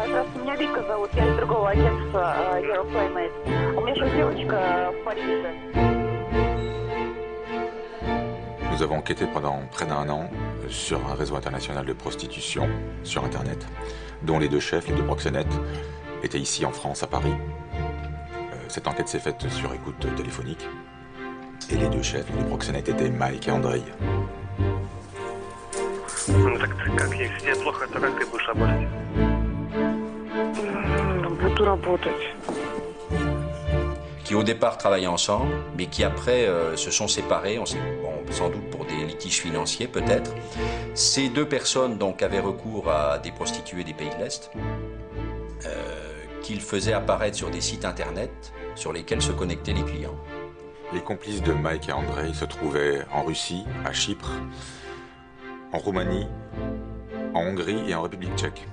Здравствуйте, меня Вика зовут, я из другого агентства Europlaymate. У меня сейчас девочка в Париже. Nous avons enquêté pendant près d'un an sur un réseau international de prostitution sur Internet, dont les deux chefs, les deux proxénètes, étaient ici en France, à Paris. Cette enquête s'est faite sur écoute téléphonique. Et les deux chefs, les deux proxénètes étaient Mike et Andrei. Как если тебе плохо, то как ты будешь работать? Буду работать. Qui au départ travaillaient ensemble, mais qui après se sont séparés, sans doute pour des litiges financiers peut-être. Ces deux personnes donc avaient recours à des prostituées des pays de l'Est, qu'ils faisaient apparaître sur des sites internet sur lesquels se connectaient les clients. Les complices de Mike et Andrei se trouvaient en Russie, à Chypre, en Roumanie, en Hongrie et en République tchèque.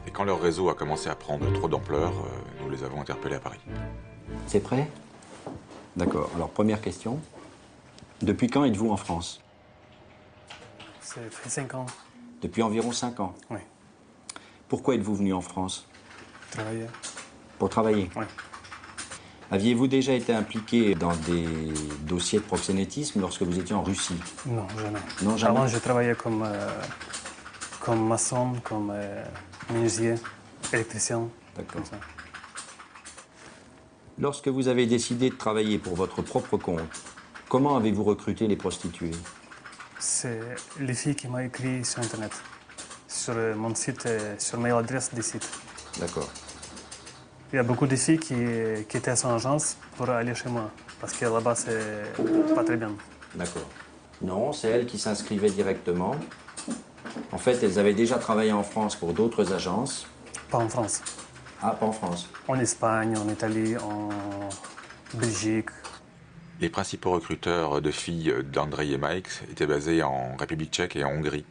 Et quand leur réseau a commencé à prendre trop d'ampleur, nous les avons interpellés à Paris. C'est prêt? D'accord. Alors, première question. Depuis quand êtes-vous en France? Ça fait 5 ans. Depuis environ 5 ans? Oui. Pourquoi êtes-vous venu en France? Travailler. Pour travailler? Oui. Aviez-vous déjà été impliqué dans des dossiers de proxénétisme lorsque vous étiez en Russie? Non, jamais. Non, jamais. Avant, je travaillais comme maçon, comme menuisier, électricien. D'accord. Comme ça. Lorsque vous avez décidé de travailler pour votre propre compte, comment avez-vous recruté les prostituées? C'est les filles qui m'ont écrit sur Internet, sur mon site, sur mail adresse des sites. D'accord. Il y a beaucoup de filles qui étaient sans agence pour aller chez moi, parce que là-bas, c'est pas très bien. D'accord. Non, c'est elles qui s'inscrivaient directement. En fait, elles avaient déjà travaillé en France pour d'autres agences. Pas en France. Ah, pas en France. En Espagne, en Italie, en Belgique. Les principaux recruteurs de filles d'Andrei et Mike étaient basés en République tchèque et en Hongrie.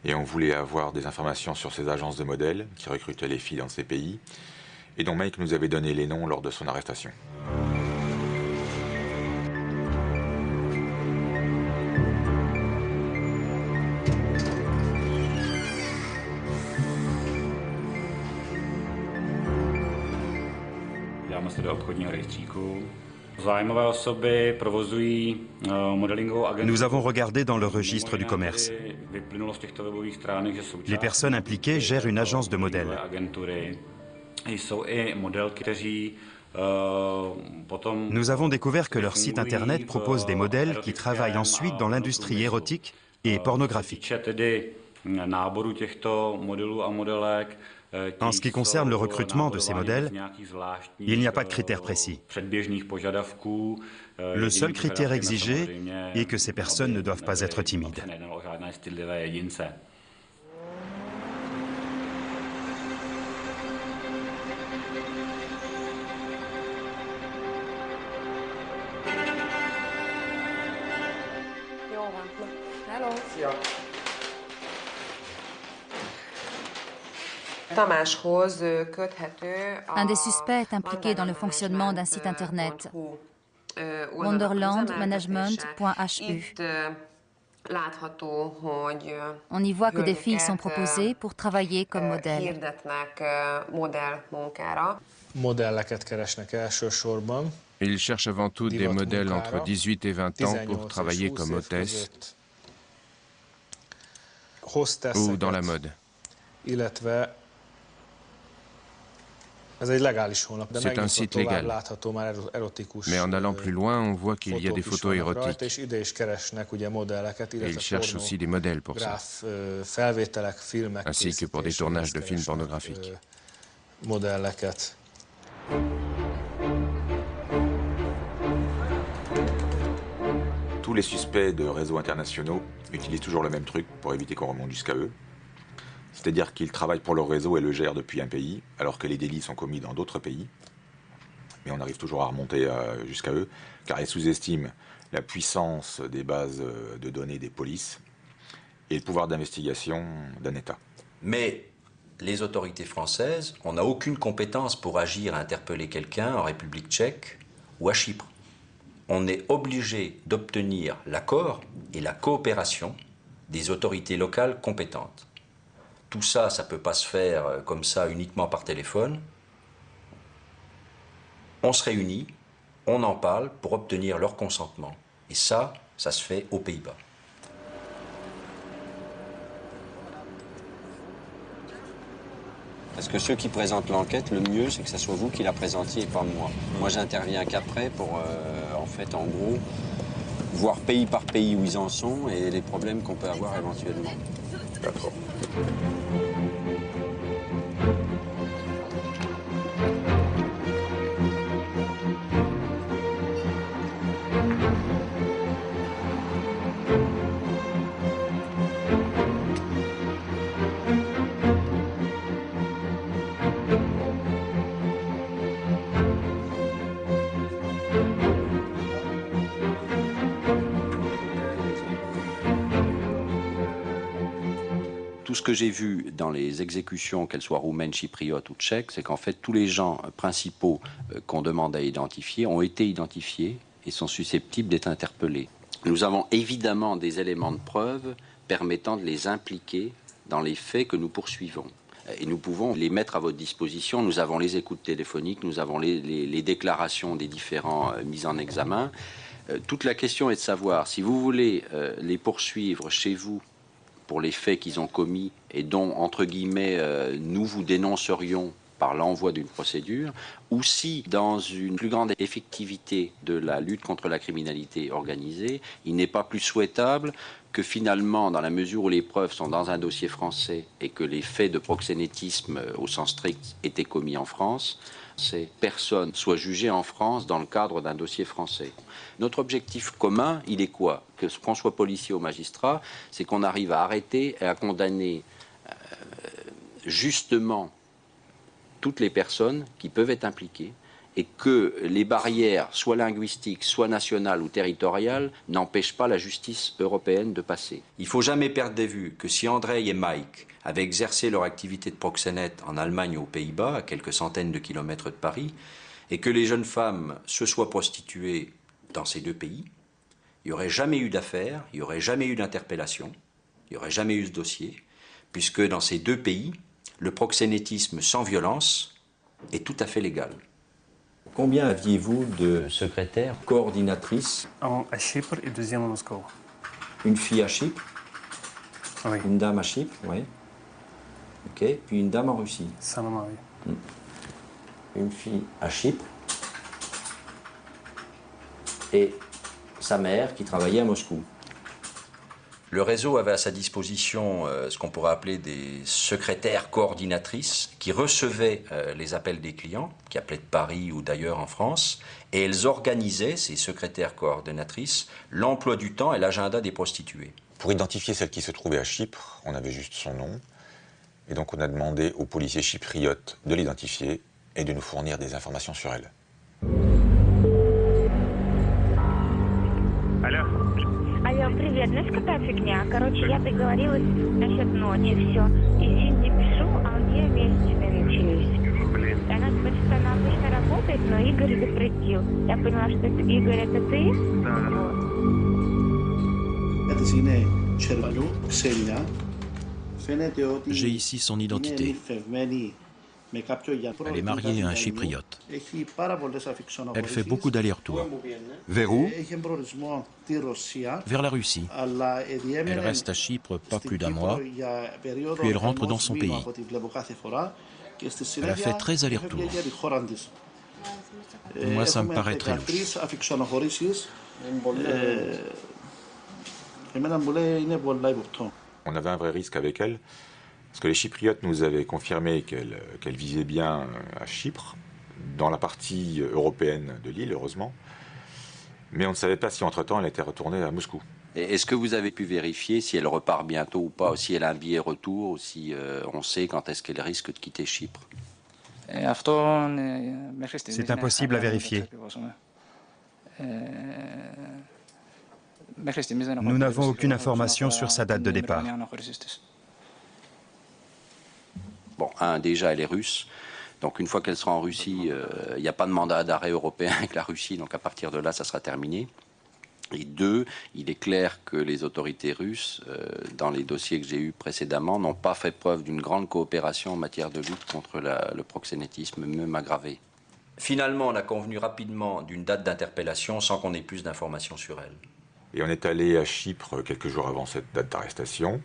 Et on voulait avoir des informations sur ces agences de modèles qui recrutaient les filles dans ces pays, et dont Mike nous avait donné les noms lors de son arrestation. Dáme se do obchodního rejstříku. Zájmové osoby provozují modelingovou agenturu. Nous avons regardé dans le registre du commerce. Vyplynulo z těchto webových stránek, že součástí Les personnes impliquées gèrent une agence de modèles. agentury jsou i modelky, kteří potom. Nous avons découvert que leur site internet propose des modèles qui travaillent ensuite dans l'industrie érotique et pornographique. Tedy náboru těchto modelů a modelek. En ce qui concerne le recrutement de ces modèles, il n'y a pas de critères précis. Le seul critère exigé est que ces personnes ne doivent pas être timides. Un des suspects est impliqué dans le fonctionnement d'un site internet, wonderlandmanagement.hu. On y voit que des filles sont proposées pour travailler comme modèles. Ils cherchent avant tout des modèles entre 18 et 20 ans pour travailler comme hôtesse ou dans la mode. C'est un site légal, mais en allant plus loin, on voit qu'il y a des photos érotiques. Et ils cherchent aussi des modèles pour ça, ainsi que pour des tournages de films pornographiques. Tous les suspects de réseaux internationaux utilisent toujours le même truc pour éviter qu'on remonte jusqu'à eux. C'est-à-dire qu'ils travaillent pour leur réseau et le gèrent depuis un pays, alors que les délits sont commis dans d'autres pays. Mais on arrive toujours à remonter jusqu'à eux, car ils sous-estiment la puissance des bases de données des polices et le pouvoir d'investigation d'un État. Mais les autorités françaises, on n'a aucune compétence pour agir à interpeller quelqu'un en République tchèque ou à Chypre. On est obligé d'obtenir l'accord et la coopération des autorités locales compétentes. Tout ça, ça ne peut pas se faire comme ça uniquement par téléphone. On se réunit, on en parle pour obtenir leur consentement. Et ça se fait aux Pays-Bas. Parce que ceux qui présentent l'enquête, le mieux, c'est que ce soit vous qui la présentiez et pas moi. Moi, j'interviens qu'après pour, en fait, en gros, voir pays par pays où ils en sont et les problèmes qu'on peut avoir éventuellement. D'accord. Tout ce que j'ai vu dans les exécutions, qu'elles soient roumaines, chypriotes ou tchèques, c'est qu'en fait, tous les gens principaux qu'on demande à identifier ont été identifiés et sont susceptibles d'être interpellés. Nous avons évidemment des éléments de preuve permettant de les impliquer dans les faits que nous poursuivons. Et nous pouvons les mettre à votre disposition. Nous avons les écoutes téléphoniques, nous avons les déclarations des différents mises en examen. Toute la question est de savoir si vous voulez les poursuivre chez vous pour les faits qu'ils ont commis et dont, entre guillemets, nous vous dénoncerions par l'envoi d'une procédure, ou si, dans une plus grande effectivité de la lutte contre la criminalité organisée, il n'est pas plus souhaitable que finalement, dans la mesure où les preuves sont dans un dossier français et que les faits de proxénétisme au sens strict étaient commis en France, ces personnes soient jugées en France dans le cadre d'un dossier français. Notre objectif commun, il est quoi? Qu'on soit policier ou magistrat, c'est qu'on arrive à arrêter et à condamner justement toutes les personnes qui peuvent être impliquées et que les barrières, soit linguistiques, soit nationales ou territoriales, n'empêchent pas la justice européenne de passer. Il ne faut jamais perdre de vue que si Andrei et Mike avaient exercé leur activité de proxénète en Allemagne ou aux Pays-Bas, à quelques centaines de kilomètres de Paris, et que les jeunes femmes se soient prostituées dans ces deux pays, il n'y aurait jamais eu d'affaire, il n'y aurait jamais eu d'interpellation, il n'y aurait jamais eu ce dossier, puisque dans ces deux pays, le proxénétisme sans violence est tout à fait légal. Combien aviez-vous de secrétaires, coordinatrices? À Chypre et deuxième à Moscou. Une fille à Chypre, Oui. une dame à Chypre, oui. Ok, puis une dame en Russie. Ça m'a marié. Une fille à Chypre et sa mère qui travaillait à Moscou. Le réseau avait à sa disposition ce qu'on pourrait appeler des secrétaires coordinatrices qui recevaient les appels des clients, qui appelaient de Paris ou d'ailleurs en France, et elles organisaient, ces secrétaires coordinatrices, l'emploi du temps et l'agenda des prostituées. Pour identifier celle qui se trouvait à Chypre, on avait juste son nom. Et donc on a demandé aux policiers chypriotes de l'identifier et de nous fournir des informations sur elle. Алло, привет, знаешь, какая фигня? Короче, я договорилась насчет ночи, все. И Синди пишу, а у нее месячные начались. И она говорит, что она обычно работает, но Игорь запретил. Я поняла, что это Игорь, это ты? J'ai ici son identité. Elle est mariée à un chypriote. Elle fait beaucoup d'allers-retours. Vers où? Vers la Russie. Elle reste à Chypre pas plus d'un mois, puis elle rentre dans son pays. Elle a fait 13 allers-retours. Moi, ça me paraît très louche. On avait un vrai risque avec elle, parce que les Chypriotes nous avaient confirmé qu'elle vivait bien à Chypre, dans la partie européenne de l'île, heureusement. Mais on ne savait pas si entre-temps elle était retournée à Moscou. Est-ce que vous avez pu vérifier si elle repart bientôt ou pas, ou si elle a un billet retour, ou si on sait quand est-ce qu'elle risque de quitter Chypre? C'est impossible à vérifier. Nous n'avons aucune information sur sa date de départ. Bon, déjà, elle est russe. Donc, une fois qu'elle sera en Russie, il n'y a pas de mandat d'arrêt européen avec la Russie. Donc, à partir de là, ça sera terminé. Et deux, il est clair que les autorités russes, dans les dossiers que j'ai eus précédemment, n'ont pas fait preuve d'une grande coopération en matière de lutte contre le proxénétisme, même aggravé. Finalement, on a convenu rapidement d'une date d'interpellation sans qu'on ait plus d'informations sur elle. Et on est allé à Chypre quelques jours avant cette date d'arrestation.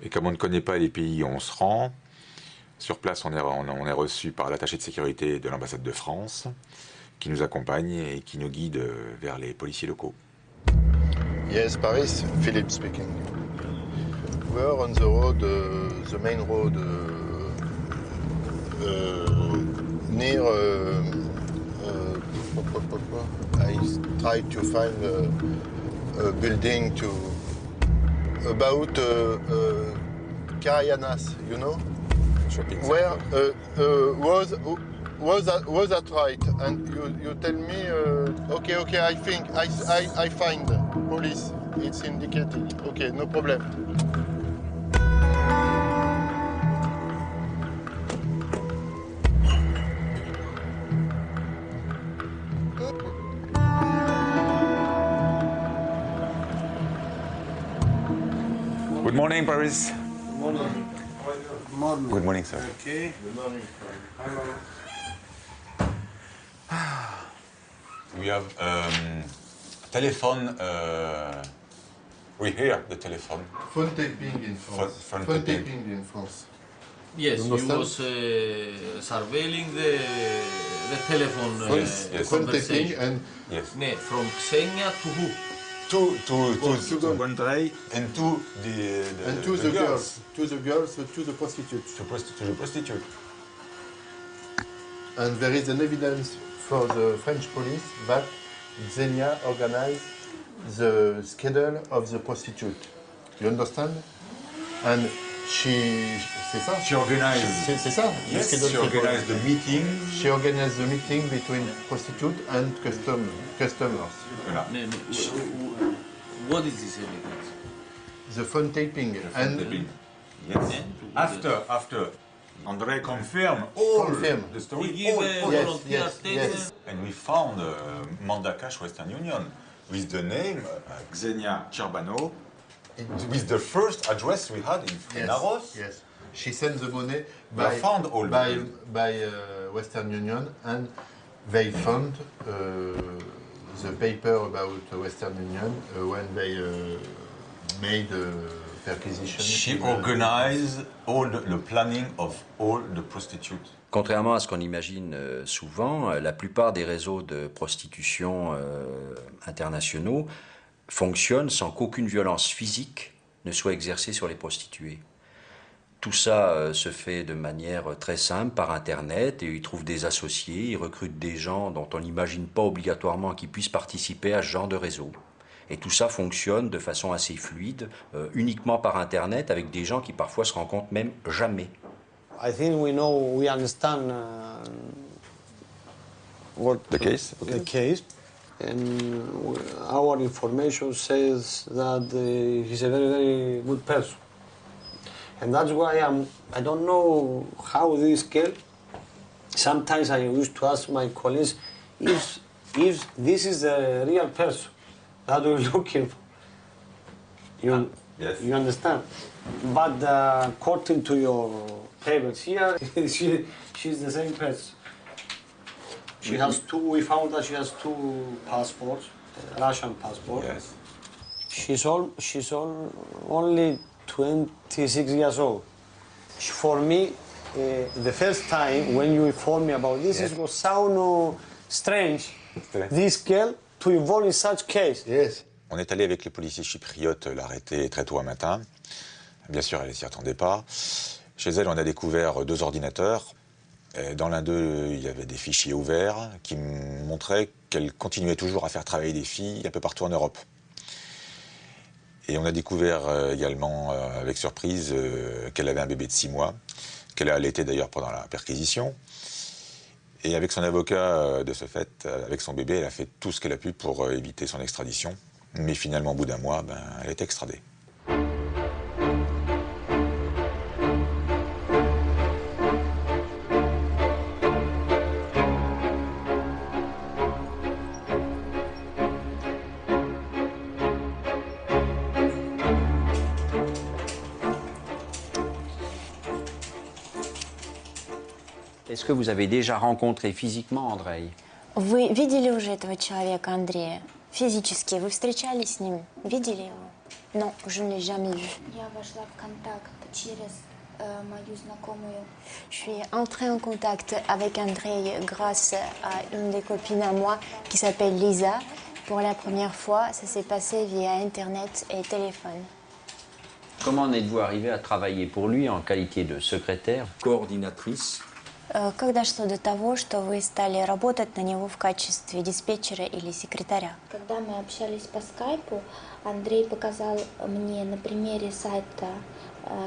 Et comme on ne connaît pas les pays où on se rend, sur place on est reçu par l'attaché de sécurité de l'ambassade de France, qui nous accompagne et qui nous guide vers les policiers locaux. Yes, Paris, Philippe speaking. We are on the road, the main road, near. I tried to find a building to about Karayanas, you know, Shopping where was that right? And you tell me, okay, I think I find police. It's indicated. Okay, no problem. Good morning, Paris. Morning. Good morning, sir. Okay. Good morning. We have telephone. We hear the telephone. Phone taping in France. Phone Phone taping. taping in France. Yes, he was surveilling the telephone Phone taping conversation. and Yes. From Xenia to who? To Gondrei and to the girls, to the prostitutes. To the prostitute. And there is an evidence for the French police that Xenia organized the schedule of the prostitute. You understand? And c'est ça? She organized. C'est ça? Yes, she organized the meeting. She organized the meeting between prostitute and customers. Voilà. What is this evidence? The phone taping. Yes. After André confirmed all the story. He gave a volunteer statement. Yes. And we found Mandacash Western Union with the name Xenia Cherbano, with the first address we had in Frenaros. Yes. She sent the money by Western Union, and they found the paper about Western Union when they made perquisition. She organized all the planning of all the prostitutes. Contrairement à ce qu'on imagine souvent, la plupart des réseaux de prostitution internationaux fonctionnent sans qu'aucune violence physique ne soit exercée sur les prostituées. Tout ça se fait de manière très simple par Internet, et ils trouvent des associés, ils recrutent des gens dont on n'imagine pas obligatoirement qu'ils puissent participer à ce genre de réseau. Et tout ça fonctionne de façon assez fluide, uniquement par Internet, avec des gens qui parfois se rencontrent même jamais. I think we understand what the case. The case, and our information says that he's a very, very good person, and that's why I don't know how this girl. Sometimes I used to ask my colleagues if this is a real person that we're looking for. Yes. You understand? But according to your papers here, she's the same person. She has two. We found that she has two passports, Russian passport. Yes. She's only 26 years old. For me, the first time when you informed me about this, it was so strange. This girl to involve in such case. Yes. On est allé avec les policiers chypriotes l'arrêter très tôt un matin. Bien sûr, elle ne s'y attendait pas. Chez elle, on a découvert 2 ordinateurs. Et dans l'un d'eux, il y avait des fichiers ouverts qui montraient qu'elle continuait toujours à faire travailler des filles un peu partout en Europe. Et on a découvert également, avec surprise, qu'elle avait un bébé de 6 mois, qu'elle a allaité d'ailleurs pendant la perquisition. Et avec son avocat, de ce fait, avec son bébé, elle a fait tout ce qu'elle a pu pour éviter son extradition. Mais finalement, au bout d'un mois, elle est extradée. Est-ce que vous avez déjà rencontré physiquement Andrei? Вы видели уже этого человека, Андрея? Физически, вы встречались с ним? Видели его? Non, je ne l'ai jamais vu. Я вошла в контакт через мою знакомую. Je suis entrée en contact avec Andrei grâce à une des copines à moi qui s'appelle Lisa. Pour la première fois, ça s'est passé via Internet et téléphone. Comment en êtes-vous arrivé à travailler pour lui en qualité de secrétaire, coordinatrice? Как дошло до того, что вы стали работать на него в качестве диспетчера или секретаря? Когда мы общались по скайпу, Андрей показал мне на примере сайта,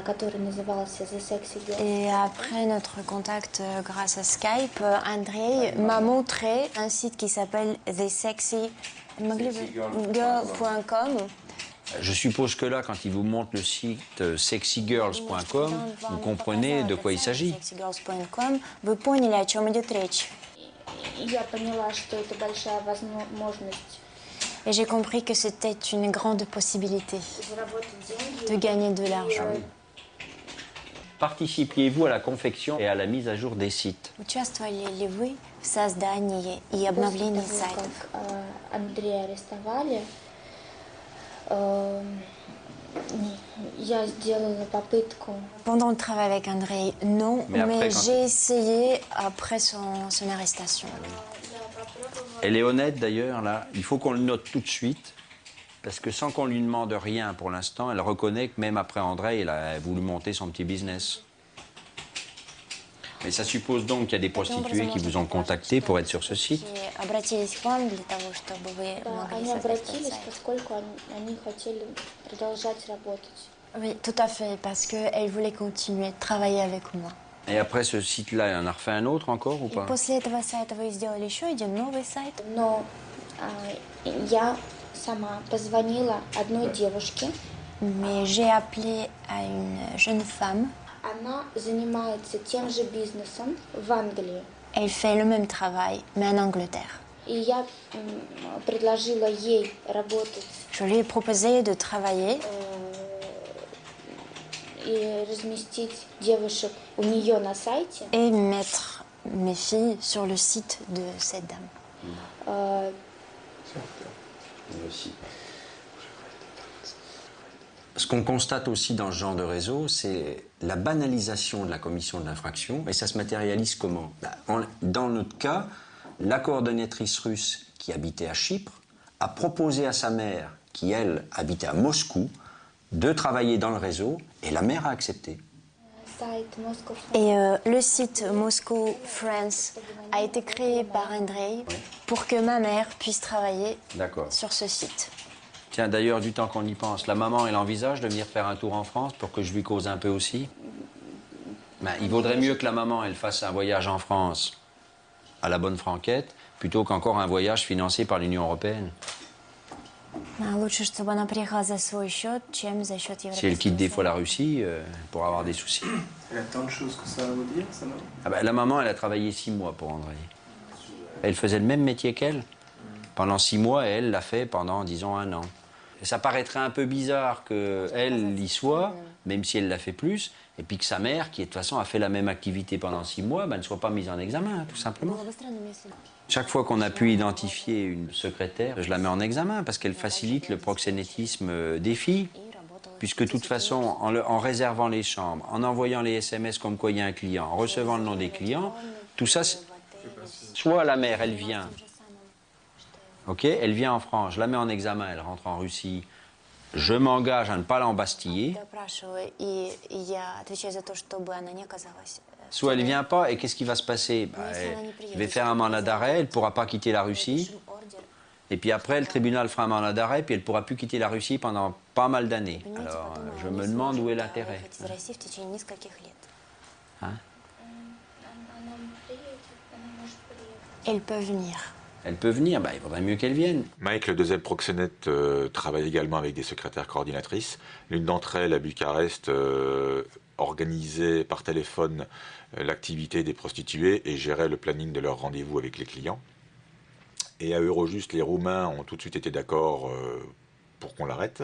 который назывался The Sexy Girls. Et après notre contact grâce à Skype, Andrei m'a montré un site qui s'appelle thesexygirl.com. Je suppose que là, quand il vous montre le site sexygirls.com, vous comprenez de quoi il s'agit. Sexygirls.com, вы поняли, о чем идет речь. Я поняла, что это большая возможность. Et j'ai compris que c'était une grande possibilité de gagner de l'argent. Participiez-vous à la confection et à la mise à jour des sites? Участвовали ли вы в создании и обновлении сайтов? Андрея арестовали. Я сделала попытку. Pendant le travail avec Andrei, non, mais j'ai essayé après son arrestation. Elle est honnête d'ailleurs, là. Il faut qu'on le note tout de suite, parce que sans qu'on lui demande rien pour l'instant, elle reconnaît que même après Andrei, elle a voulu monter son petit business. Mais ça suppose donc qu'il y a des prostituées qui vous ont contacté pour être sur ce site. Oui, tout à fait, parce qu'elle voulait continuer de travailler avec moi. Et après ce site-là, elle en a refait un autre encore ou pas? После этого сайта вы сделали еще один новый сайт. Но я сама позвонила одной девушке. Mais j'ai appelé à une jeune femme. Она занимается тем же бизнесом в Англии. Elle fait le même travail, mais en Angleterre. И я предложила ей работать. Je lui ai proposé de travailler. И разместить девушек у нее на сайте. Et mettre mes filles sur le site de cette dame. Ce qu'on constate aussi dans ce genre de réseau, c'est la banalisation de la commission de l'infraction. Et ça se matérialise comment? Dans notre cas, la coordonnatrice russe qui habitait à Chypre a proposé à sa mère, qui elle habitait à Moscou, de travailler dans le réseau, et la mère a accepté. Et le site Moscow France a été créé par Andrei pour que ma mère puisse travailler sur ce site. Tiens, d'ailleurs, du temps qu'on y pense, la maman, elle envisage de venir faire un tour en France pour que je lui cause un peu aussi? Il vaudrait mieux que la maman, elle fasse un voyage en France à la bonne franquette, plutôt qu'encore un voyage financé par l'Union européenne. Лучше, чтобы она приехала за свой счет, чем за счет Европейского Союза. Si elle quitte des fois la Russie, elle pourra avoir des soucis. Il y a tant de choses que ça veut dire, ça, non? La maman, elle a travaillé 6 mois pour Andrei. Elle faisait le même métier qu'elle. Pendant 6 mois, et elle l'a fait pendant, disons, 1 an. Et ça paraîtrait un peu bizarre qu'elle y soit, même si elle l'a fait plus, et puis que sa mère, qui de toute façon a fait la même activité pendant 6 mois, ne soit pas mise en examen, tout simplement. Chaque fois qu'on a pu identifier une secrétaire, je la mets en examen parce qu'elle facilite le proxénétisme des filles, puisque de toute façon, en réservant les chambres, en envoyant les SMS comme quoi il y a un client, en recevant le nom des clients, tout ça, soit la mère, elle vient, elle vient en France, je la mets en examen, elle rentre en Russie, je m'engage à ne pas l'embastiller. Soit elle ne vient pas, et qu'est-ce qui va se passer? Je vais faire un mandat d'arrêt, elle ne pourra pas quitter la Russie. Et puis après, le tribunal fera un mandat d'arrêt, puis elle ne pourra plus quitter la Russie pendant pas mal d'années. Alors, je me demande où est l'intérêt. Elle peut venir. Elle peut venir, il vaudrait mieux qu'elle vienne. Mike, le deuxième proxénète, travaille également avec des secrétaires coordinatrices. L'une d'entre elles, à Bucarest, organisait par téléphone l'activité des prostituées et gérait le planning de leurs rendez-vous avec les clients. Et à Eurojust, les Roumains ont tout de suite été d'accord pour qu'on l'arrête.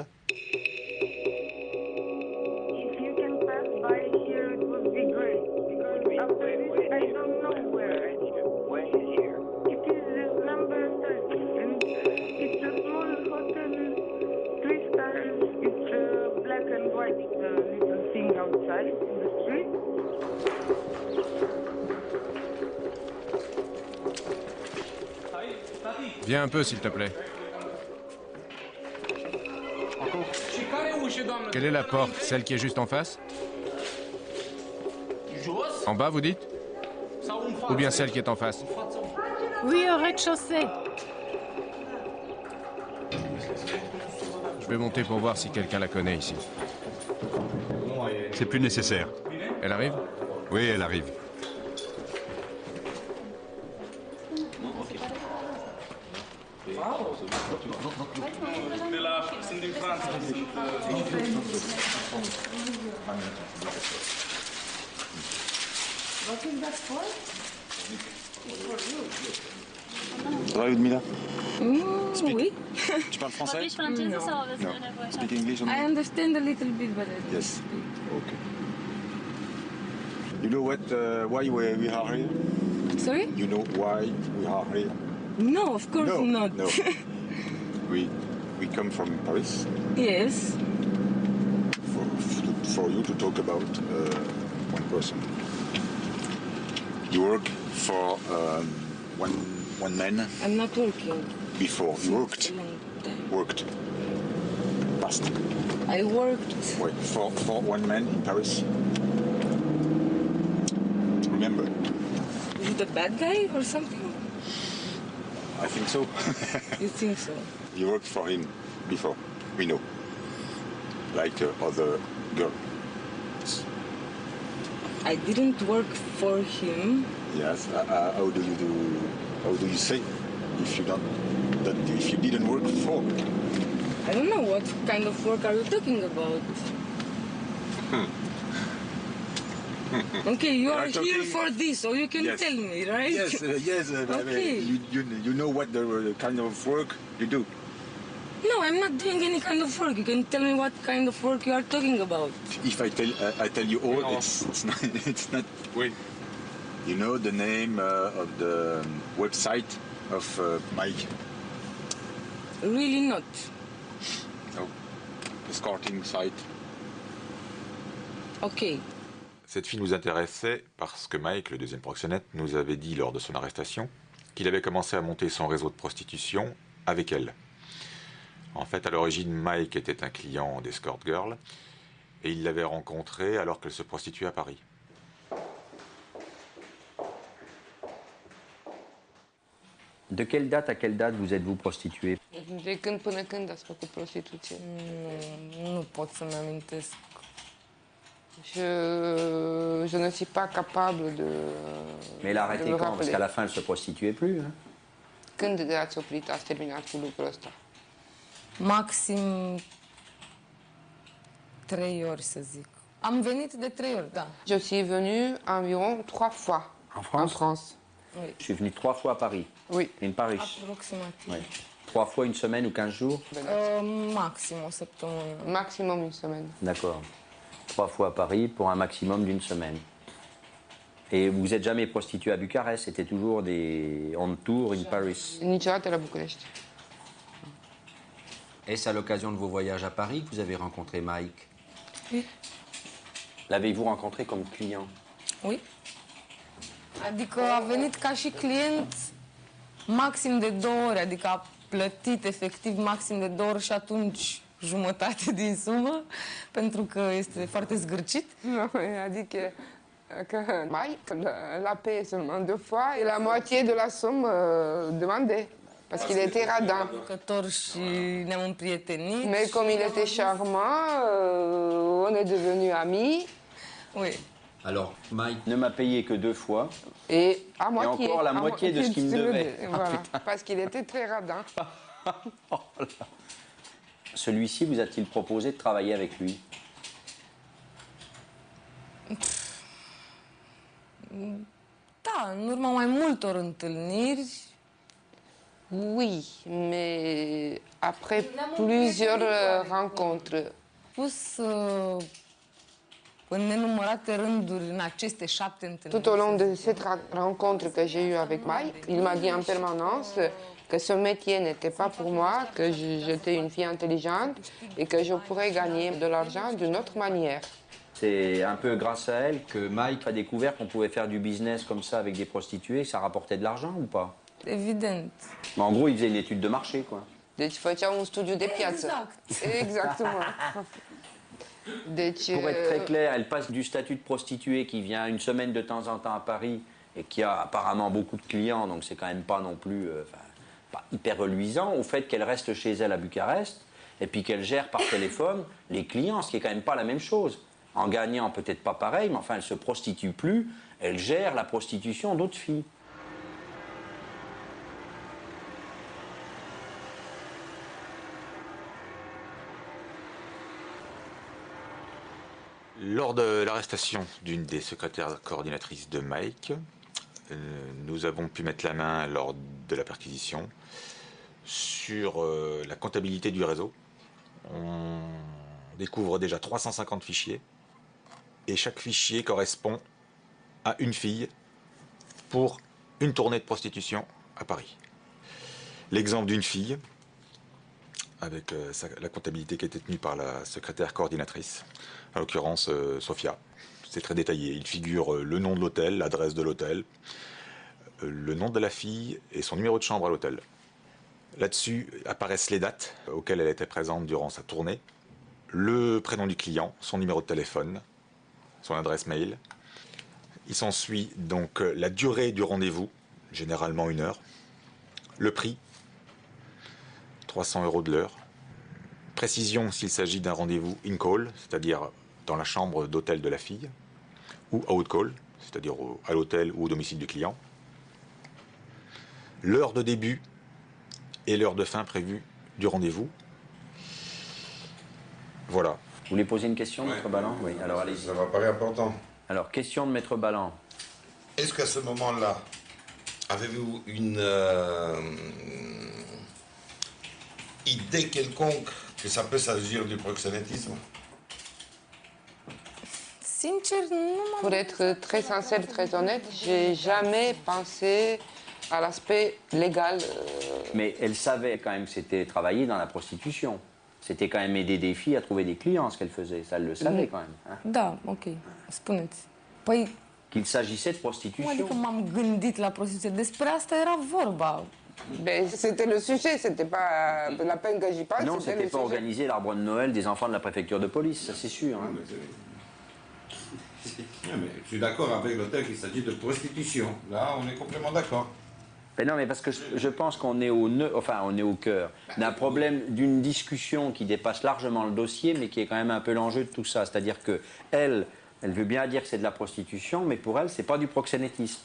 Viens un peu, s'il te plaît. Quelle est la porte? Celle qui est juste en face? En bas, vous dites? Ou bien celle qui est en face? Oui, au rez-de-chaussée. Je vais monter pour voir si quelqu'un la connaît ici. C'est plus nécessaire. Elle arrive? Oui, elle arrive. Ça va, Ludmila? Oui. Tu parles français? No. Speak English only? I understand a little bit, but Yes. Okay. You know what? Why we are here? Sorry? You know why we are here? No, of course No, not. no. we come from Paris Yes. for you to talk about one person. You work for one man. I'm not working. Before you worked. Past. I worked. Wait, for one man in Paris. Remember? Is it a bad guy or something? I think so. You think so? You worked for him before. We know. Like other girl. I didn't work for him. Yes. How do you say if you if you didn't work for? I don't know what kind of work are you talking about. Okay, you are here for this, so you can tell me, right? Yes, yes. Okay. You know what the kind of work you do. No, I'm not doing any kind of work. You can tell me what kind of work you are talking about. If I tell you all, it's not. Wait. You know the name of the website of Mike? Really not. No. Escorting site. Okay. Cette fille nous intéressait parce que Mike, le deuxième proxénète, nous avait dit lors de son arrestation qu'il avait commencé à monter son réseau de prostitution avec elle. En fait, à l'origine, Mike était un client d'escort girl et il l'avait rencontrée alors qu'elle se prostituait à Paris. De quelle date à quelle date vous êtes-vous prostituée? De când până când ați făcut prostituție? Nu pot să-mi amintesc. Je ne suis pas capable de. Mais elle a arrêté quand? Parce qu'à la fin, elle se prostituait plus. Hein? Când ați oprit, ați terminat cu lucrul ăsta? Maxim 3 ori, să zic. Am venit de 3 ori, da. Je suis venue environ 3 fois. En France? En France. Oui. Je suis venu 3 fois à Paris. Oui. In Paris. Aproximativ. Oui. 3 fois une semaine ou 15 jours? Maxim o săptămână. Maximum une semaine. D'accord. 3 fois à Paris pour un maximum d'une semaine. Et vous n'êtes jamais prostitué à Bucarest, c'était toujours des on tour in Paris. Niciodată la București. Est-ce à l'occasion de vos voyages à Paris que vous avez rencontré Mike? Oui. L'avez-vous rencontré comme client? Oui. Adică a venit ca și client maxim de 2 ori, adică a plătit efectiv maxim de 2 ori și atunci jumătate din sumă, pentru că este foarte zgârcit. Adică că Mike l'a payé seulement 2 fois et la moitié de la somme demandée. Parce qu'il était radin. Mais comme il était charmant, on est devenus amis. Oui. Alors, Mike ne m'a payé que 2 fois. Et à moitié. Et encore la moitié de ce qu'il me devait. Voilà, parce qu'il était très radin. Celui-ci vous a-t-il proposé de travailler avec lui? Da, în urma mai multor întâlniri. Oui, mais après plusieurs rencontres. Pus în nenumărate rânduri în aceste 7 întâlniri. Tout au long de cette rencontre que j'ai eue avec Mike, il m'a dit en permanence que ce métier n'était pas pour moi, que j'étais une fille intelligente et que je pourrais gagner de l'argent d'une autre manière. C'est un peu grâce à elle que Mike a découvert qu'on pouvait faire du business comme ça avec des prostituées, ça rapportait de l'argent ou pas? Evident. Mais en gros, il faisait une étude de marché, quoi. Deci făcea un studiu de piață. Exactement. Deci, Pour être très clair, elle passe du statut de prostituée qui vient une semaine de temps en temps à Paris et qui a apparemment beaucoup de clients, donc c'est quand même pas non plus pas hyper reluisant, au fait qu'elle reste chez elle à Bucarest et puis qu'elle gère par téléphone les clients, ce qui est quand même pas la même chose. En gagnant peut-être pas pareil, mais enfin elle se prostitue plus, elle gère la prostitution d'autres filles. Lors de l'arrestation d'une des secrétaires coordinatrices de Mike, nous avons pu mettre la main lors de la perquisition sur la comptabilité du réseau. On découvre déjà 350 fichiers et chaque fichier correspond à une fille pour une tournée de prostitution à Paris. L'exemple d'une fille avec la comptabilité qui était tenue par la secrétaire coordinatrice, en l'occurrence Sophia. C'est très détaillé. Il figure le nom de l'hôtel, l'adresse de l'hôtel, le nom de la fille et son numéro de chambre à l'hôtel. Là-dessus apparaissent les dates auxquelles elle était présente durant sa tournée, le prénom du client, son numéro de téléphone, son adresse mail. Il s'ensuit donc la durée du rendez-vous, généralement 1 heure, le prix, 300 € de l'heure. Précision s'il s'agit d'un rendez-vous in-call, c'est-à-dire dans la chambre d'hôtel de la fille, ou out-call, c'est-à-dire à l'hôtel ou au domicile du client. L'heure de début et l'heure de fin prévue du rendez-vous. Voilà. Vous voulez poser une question, Maître Balland? Oui, alors allez-y. Ça va paraître important. Alors, question de Maître Balland. Est-ce qu'à ce moment-là, avez-vous une idée quelconque que ça peut s'agir du proxénétisme? Pour être très sincère, très honnête, j'ai jamais pensé à l'aspect légal. Mais elle savait quand même que c'était travailler dans la prostitution. C'était quand même aider des filles à trouver des clients, ce qu'elle faisait. Ça, elle le savait quand même. Hein? Da, ok. Spuneți. Păi, qu'il s'agissait de prostitution. Adică m-am gândit la prostituție. Despre asta era vorba. Ben, c'était le sujet, c'était pas la peine que j'y pense. Non, c'était pas organiser l'arbre de Noël des enfants de la préfecture de police, ça c'est sûr. Hein. Mais je suis d'accord avec l'auteur qu'il s'agit de prostitution. Là, on est complètement d'accord. Mais non, mais parce que je pense qu'on est on est au cœur d'un problème, d'une discussion qui dépasse largement le dossier, mais qui est quand même un peu l'enjeu de tout ça. C'est-à-dire que elle veut bien dire que c'est de la prostitution, mais pour elle, c'est pas du proxénétisme.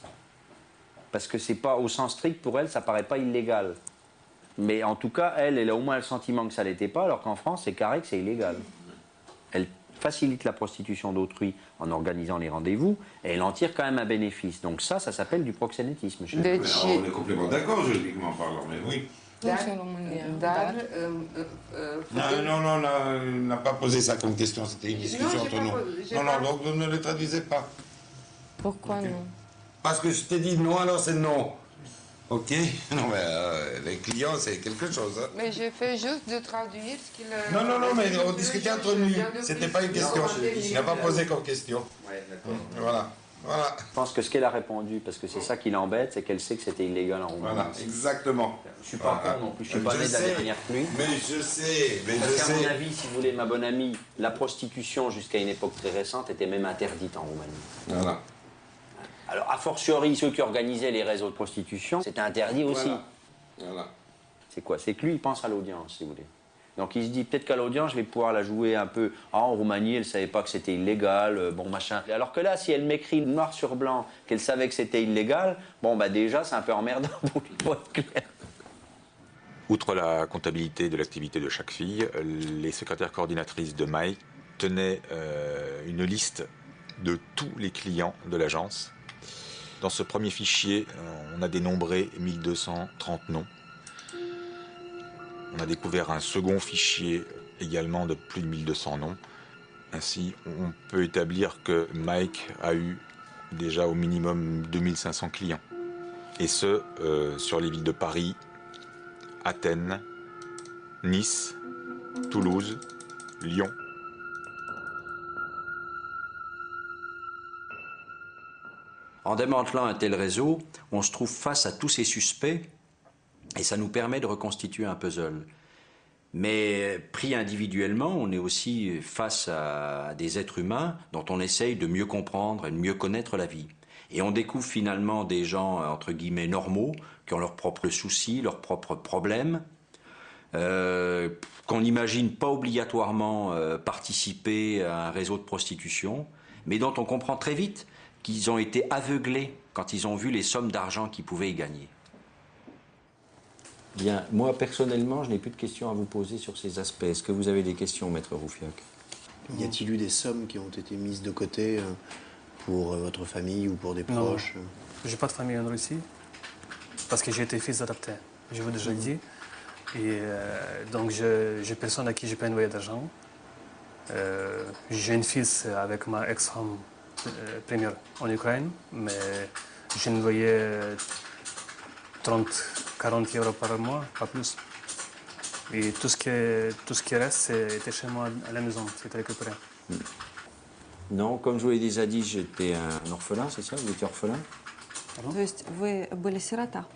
Parce que c'est pas, au sens strict, pour elle, ça paraît pas illégal. Mais en tout cas, elle a au moins le sentiment que ça l'était pas, alors qu'en France, c'est carré que c'est illégal. Elle facilite la prostitution d'autrui en organisant les rendez-vous, et elle en tire quand même un bénéfice. Donc ça s'appelle du proxénétisme. On est complètement d'accord, juridiquement parlant, mais oui. Non, il n'a pas posé ça comme question, c'était une discussion entre nous. Non, donc vous ne le traduisez pas. Pourquoi okay. Non? Parce que je t'ai dit non, alors c'est non. Ok? Non, mais les clients, c'est quelque chose. Hein. Mais j'ai fait juste de traduire ce qu'il... Non, mais on discutait entre nous. C'était pas une question. Il n'a pas posé comme question. Ouais, d'accord. Voilà. Je pense que ce qu'elle a répondu, parce que c'est ça qui l'embête, c'est qu'elle sait que c'était illégal en Roumanie. Voilà, exactement. Je suis pas con non plus, je suis pas né de la dernière pluie. Mais je sais, Parce qu'à mon avis, si vous voulez, ma bonne amie, la prostitution, jusqu'à une époque très récente, était même interdite en Roumanie. Voilà. Alors, a fortiori, ceux qui organisaient les réseaux de prostitution, c'était interdit aussi. Voilà. C'est quoi? C'est que lui, il pense à l'audience, si vous voulez. Donc il se dit, peut-être qu'à l'audience, je vais pouvoir la jouer un peu. Ah, en Roumanie, elle ne savait pas que c'était illégal, bon, machin. Alors que là, si elle m'écrit noir sur blanc qu'elle savait que c'était illégal, bon, bah déjà, c'est un peu emmerdant pour lui, pour être clair. Outre la comptabilité de l'activité de chaque fille, les secrétaires coordinatrices de Mike tenaient une liste de tous les clients de l'agence. Dans ce premier fichier, on a dénombré 1230 noms. On a découvert un second fichier également de plus de 1200 noms. Ainsi, on peut établir que Mike a eu déjà au minimum 2500 clients. Et ce, sur les villes de Paris, Athènes, Nice, Toulouse, Lyon. En démantelant un tel réseau, on se trouve face à tous ces suspects et ça nous permet de reconstituer un puzzle. Mais pris individuellement, on est aussi face à des êtres humains dont on essaye de mieux comprendre et de mieux connaître la vie. Et on découvre finalement des gens, entre guillemets, normaux, qui ont leurs propres soucis, leurs propres problèmes, qu'on n'imagine pas obligatoirement participer à un réseau de prostitution, mais dont on comprend très vite qu'ils ont été aveuglés quand ils ont vu les sommes d'argent qu'ils pouvaient y gagner. Bien, moi personnellement, je n'ai plus de questions à vous poser sur ces aspects. Est-ce que vous avez des questions, Maître Roufiac? Y a-t-il eu des sommes qui ont été mises de côté pour votre famille ou pour des proches? J'ai pas de famille en Russie parce que j'ai été fils adopté, je vous l'ai déjà dit. Et donc j'ai personne à qui je peux envoyer d'argent. J'ai une fille avec ma ex-femme première en Ukraine, mais j'ai envoyé 30-40 euros par mois, pas plus. Et tout ce qui reste, c'était chez moi à la maison, c'était récupéré. Non, comme je vous l'ai déjà dit, j'étais un orphelin, c'est ça? Vous étiez orphelin? То есть вы были сирота?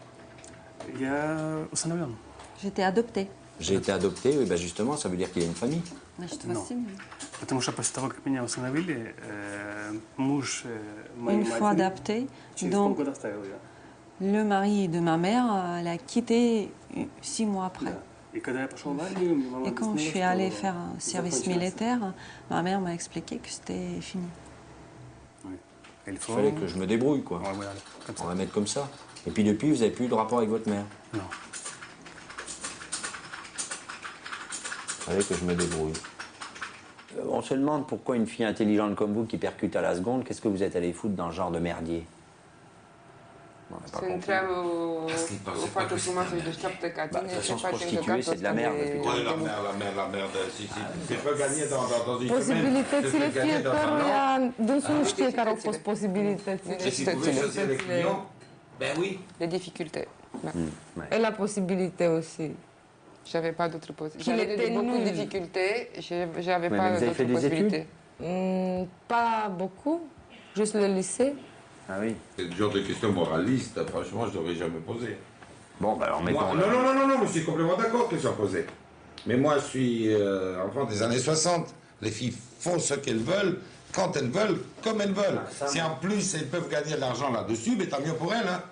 Я усыновлен. J'étais adoptée. J'ai été adopté, oui, ben justement, ça veut dire qu'il y a une famille. Значит, у вас семья. Потому что после того, как меня усыновили, муж моей Une fois матери adoptée, через donc полгода оставил ее. le mari de ma mère l'a quitté 6 mois après. И когда я пошел в армию, мне мама Et quand je объяснила, suis allée что faire un service закончилось. militaire, ma mère m'a expliqué que c'était fini. Il fallait que je me débrouille, quoi. Ouais, voilà, comme ça. On va mettre comme ça. Et puis depuis, vous n'avez plus eu de rapport avec votre mère? Non. Il fallait que je me débrouille. On se demande pourquoi une fille intelligente comme vous qui percute à la seconde, qu'est-ce que vous êtes allé foutre dans ce genre de merdier? Se întreabă o fată frumoasă și deșteaptă ca tine, ce faci în căcatul ăsta de... La merde, si tu peux gagner dans une semaine, Posibilitățile fiecăruia, dânsul nu știe care au fost posibilitățile. Ben oui. Les difficultés. Elle a possibilité aussi. J'avais pas d'autres possibilités. J'avais beaucoup de difficultés, j'avais pas d'autres possibilités. Pas beaucoup, juste le lycée. Ah oui. C'est le genre de questions moralistes, franchement, je ne devrais jamais poser. Bon, bah alors mettons... Non, mais je suis complètement d'accord qu'elles soient posées. Mais moi, je suis enfant des années 60. Les filles font ce qu'elles veulent, quand elles veulent, comme elles veulent. Si en plus elles peuvent gagner de l'argent là-dessus, mais tant mieux pour elles. Hein.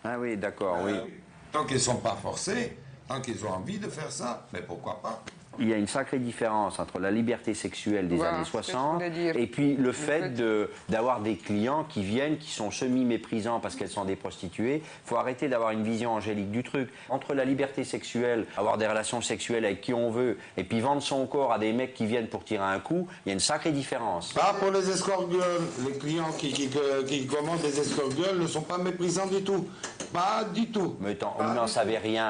Ah oui, d'accord, oui. Tant qu'elles ne sont pas forcées, tant qu'elles ont envie de faire ça, mais pourquoi pas? Il y a une sacrée différence entre la liberté sexuelle des années 60 et puis le fait d'avoir des clients qui viennent, qui sont semi-méprisants parce qu'elles sont des prostituées. Il faut arrêter d'avoir une vision angélique du truc. Entre la liberté sexuelle, avoir des relations sexuelles avec qui on veut, et puis vendre son corps à des mecs qui viennent pour tirer un coup, il y a une sacrée différence. Pas pour les escort girls. Les clients qui commandent des escort girls ne sont pas méprisants du tout. Pas du tout. Mais vous n'en savez rien.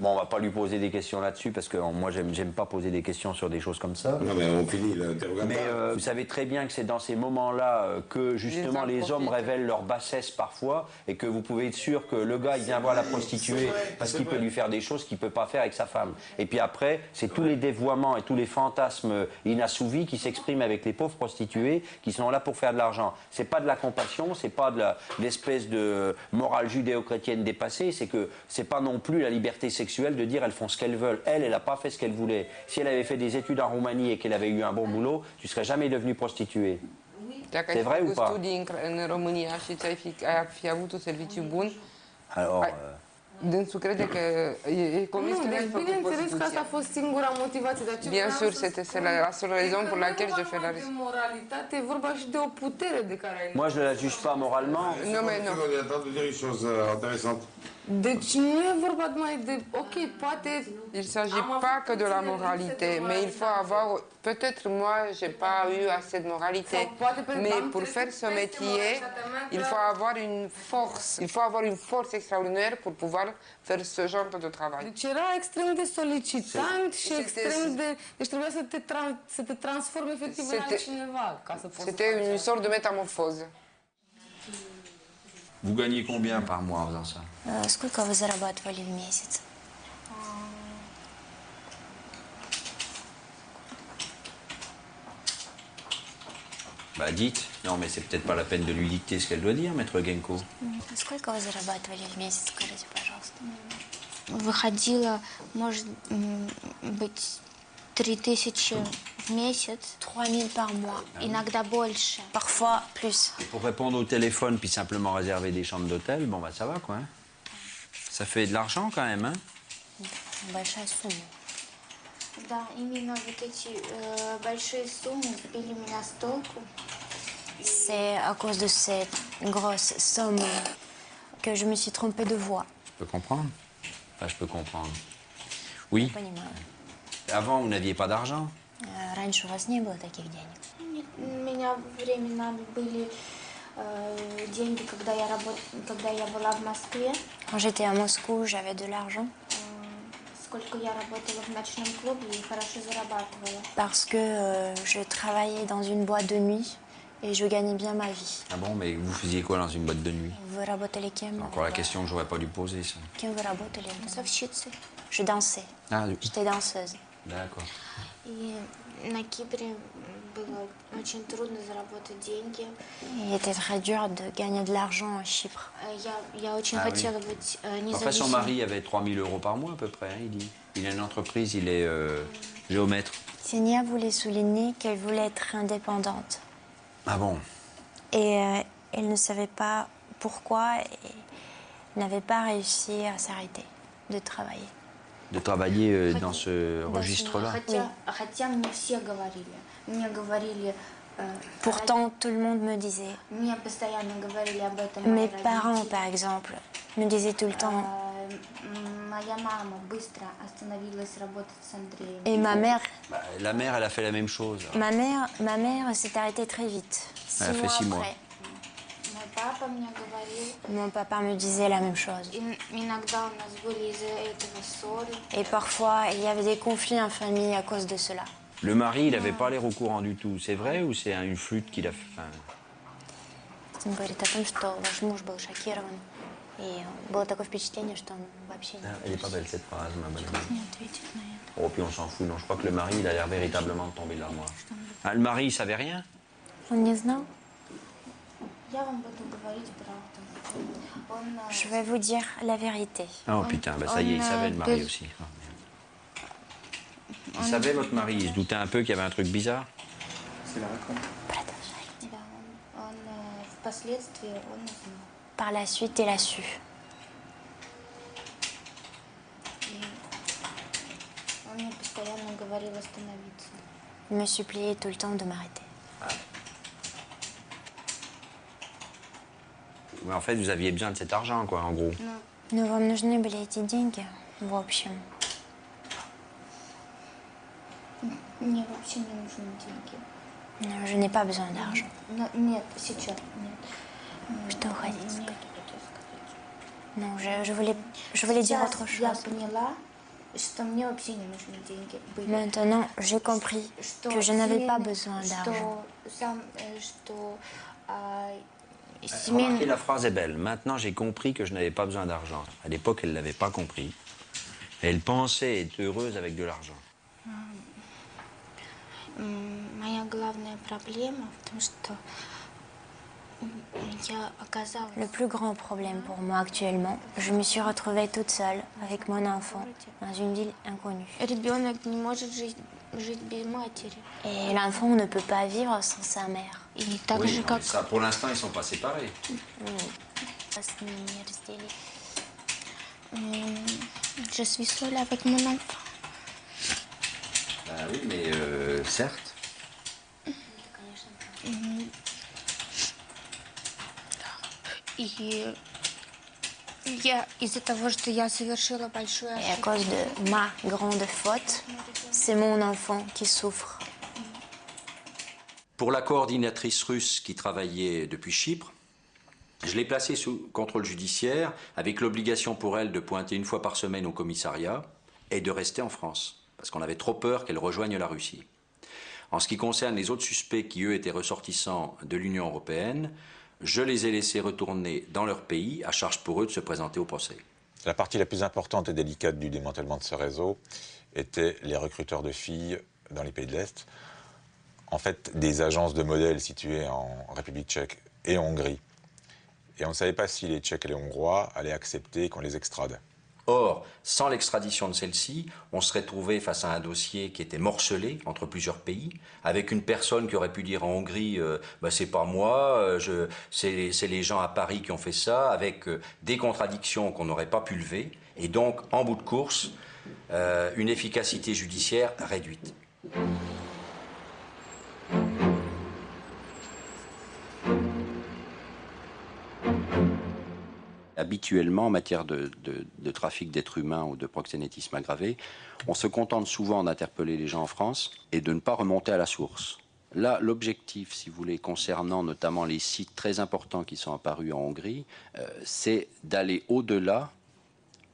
Bon, on va pas lui poser des questions là-dessus parce que moi, j'aime pas poser des questions sur des choses comme ça. Non, mais on finit l'interrogatoire. Mais vous savez très bien que c'est dans ces moments-là que justement les hommes révèlent leur bassesse parfois et que vous pouvez être sûr que le gars, il vient voir la prostituée parce qu'il peut lui faire des choses qu'il peut pas faire avec sa femme. Et puis après, c'est tous les dévoiements et tous les fantasmes inassouvis qui s'expriment avec les pauvres prostituées qui sont là pour faire de l'argent. C'est pas de la compassion, c'est pas de l'espèce de morale judéo-chrétienne dépassée, c'est que c'est pas non plus la liberté sexuelle de dire elles font ce qu'elles veulent. Elle n'a pas fait ce qu'elle voulait. Si elle avait fait des études en Roumanie et qu'elle avait eu un bon boulot, tu serais jamais devenue prostituée. C'est vrai ou pas? Studii în România și ai fi avut un serviciu bun. Alors, Dânsul crede că e convins că n-ai făcut bineînțeles că asta a fost singura motivație, dar ce Bien sûr, c'était la seule raison pour laquelle je fais la de moralitate, e vorba și de o putere de care ai. Moi, je ne la juge pas moralement. Non, mais non. On est en train de dire une chose intéressante. Deci nu e vorba numai de, ok, poate... Il ne s'agit pas que de la moralité, mais il faut avoir... Peut-être moi, je n'ai pas eu assez de moralité, mais pour faire ce métier, il faut avoir une force. Il faut avoir une force extraordinaire pour pouvoir faire ce genre de travail. Deci era extrem de solicitant și extrem de... Deci trebuia să te transformi efectiv în altcineva ca să poți... C'était une sorte de métamorphose. Vous gagnez combien par mois en faisant ça? Сколько вы зарабатывали в месяц? Bah dites. Non, mais c'est peut-être pas la peine de lui dicter ce qu'elle doit dire, maître Genko. Сколько вы зарабатывали в месяц, скажите, пожалуйста? Выходило, может быть, 3000 в месяц, 3000 par mois, иногда больше, parfois plus. Et pour répondre au téléphone puis simplement réserver des chambres d'hôtel, bon bah ça va quoi. Hein. Ça fait de l'argent quand même, hein? Большая сумма. Да, именно вот эти большие суммы сбили меня с толку. C'est à cause de cette grosse somme que je me suis trompée de voie. Je peux comprendre. Enfin, je peux comprendre. Oui. Понимаю. Avant, vous n'aviez pas d'argent? Раньше у вас не было таких денег. У меня временами были деньги, когда я была в Москве. Quand j'étais à Moscou, j'avais de l'argent. Сколько я работала в ночном клубе и хорошо зарабатывала. Parce que je travaillais dans une boîte de nuit et je gagnais bien ma vie. Ah bon, mais vous faisiez quoi dans une boîte de nuit? Вы работали кем? C'est encore la question que j'aurais pas dû poser, ça. Кем вы работали? Танцовщицей. Je dansais. Ah oui. J'étais danseuse. D'accord. И на Кипре было очень трудно заработать деньги. Il était très dur de gagner de l'argent à Chypre. Я очень хотела быть независимой. Après, son mari avait 3000 € par mois à peu près, hein, il dit. Il a une entreprise, il est géomètre. Ksenia voulait souligner qu'elle voulait être indépendante. Ah bon? Et elle ne savait pas pourquoi et n'avait pas réussi à s'arrêter de travailler. De travailler dans ce registre-là? Pourtant, tout le monde me disait. Mes parents, par exemple, me disaient tout le temps. Et ma mère. La mère, elle a fait la même chose. Ma mère s'est arrêtée très vite. Elle a fait 6 mois. Mon papa me disait la même chose. Et parfois, il y avait des conflits en famille à cause de cela. Le mari, il n'avait pas l'air au courant du tout. C'est vrai ou c'est une flûte qu'il a fait? Он говорит о том, что ваш муж был шокирован. И было такое впечатление, что он вообще не... Elle est pas belle cette phrase, ma belle. не ответит на это. Oh, puis on s'en fout. Non, je crois que le mari, il a l'air véritablement de tomber de l'armoire. Ah, le mari, il savait rien? Он не знал? Я вам буду говорить правду. Je vais vous dire la vérité. Oh putain, bah ça y est, il savait le mari aussi. Oh, il savait votre mari, il se doutait un peu qu'il y avait un truc bizarre? C'est la raconte. Par la suite, il a su. Il me suppliait tout le temps de m'arrêter. Ah. Mais en fait, vous aviez besoin de cet argent, quoi, en gros. Но вам нужны были эти деньги, в общем. Мне вообще не нужны деньги. Non, je n'ai pas besoin d'argent. Нет, сейчас, нет. Что вы хотите сказать? Non, je voulais dire autre chose. Я поняла, что мне вообще не нужны деньги. Maintenant, j'ai compris que je n'avais pas besoin d'argent. Remarquez, la phrase est belle. Maintenant, j'ai compris que je n'avais pas besoin d'argent. À l'époque, elle ne l'avait pas compris. Elle pensait être heureuse avec de l'argent. Моя главная проблема в том, что я оказалась... Le plus grand problème pour moi actuellement, je me suis retrouvée toute seule avec mon enfant dans une ville inconnue. Ребенок не может жить без матери. Et l'enfant ne peut pas vivre sans sa mère. И так oui, же, как... ça, pour l'instant, ils ne sont pas séparés. Je suis seule avec mon enfant. Ah oui, mais certes. И из-за того, что я совершила большую ошибку. Et à cause de ma grande faute, c'est mon enfant qui souffre. Pour la coordinatrice russe qui travaillait depuis Chypre, je l'ai placée sous contrôle judiciaire avec l'obligation pour elle de pointer une fois par semaine au commissariat et de rester en France, parce qu'on avait trop peur qu'elle rejoigne la Russie. En ce qui concerne les autres suspects qui, eux, étaient ressortissants de l'Union européenne, je les ai laissés retourner dans leur pays, à charge pour eux de se présenter au procès. La partie la plus importante et délicate du démantèlement de ce réseau était les recruteurs de filles dans les pays de l'Est. en fait des agences de modèles situées en République tchèque et en Hongrie. Et on ne savait pas si les Tchèques et les Hongrois allaient accepter qu'on les extrade. Or, sans l'extradition de celle-ci, on serait trouvé face à un dossier qui était morcelé entre plusieurs pays, avec une personne qui aurait pu dire en Hongrie c'est pas moi, c'est les gens à Paris qui ont fait ça, avec des contradictions qu'on n'aurait pas pu lever, et donc, en bout de course, une efficacité judiciaire réduite. Habituellement, en matière de trafic d'êtres humains ou de proxénétisme aggravé, on se contente souvent d'interpeller les gens en France et de ne pas remonter à la source. Là, l'objectif, si vous voulez, concernant notamment les sites très importants qui sont apparus en Hongrie, c'est d'aller au-delà,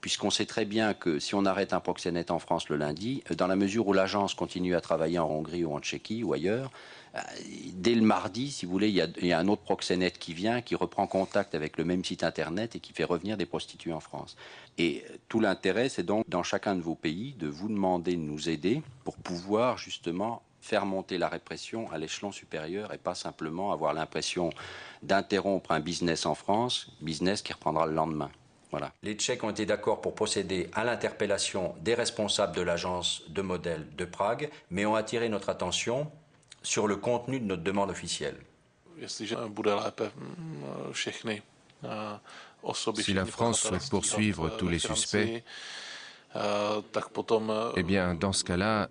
puisqu'on sait très bien que si on arrête un proxénète en France le lundi, dans la mesure où l'agence continue à travailler en Hongrie ou en Tchéquie ou ailleurs, dès le mardi, si vous voulez, il y a un autre proxénète qui vient, qui reprend contact avec le même site internet et qui fait revenir des prostituées en France. Et tout l'intérêt, c'est donc, dans chacun de vos pays, de vous demander de nous aider pour pouvoir justement faire monter la répression à l'échelon supérieur et pas simplement avoir l'impression d'interrompre un business en France, business qui reprendra le lendemain. Voilà. Les Tchèques ont été d'accord pour procéder à l'interpellation des responsables de l'agence de modèles de Prague, mais ont attiré notre attention sur le contenu de notre demande officielle. Si la France souhaite poursuivre tous les suspects, eh bien, dans ce cas-là,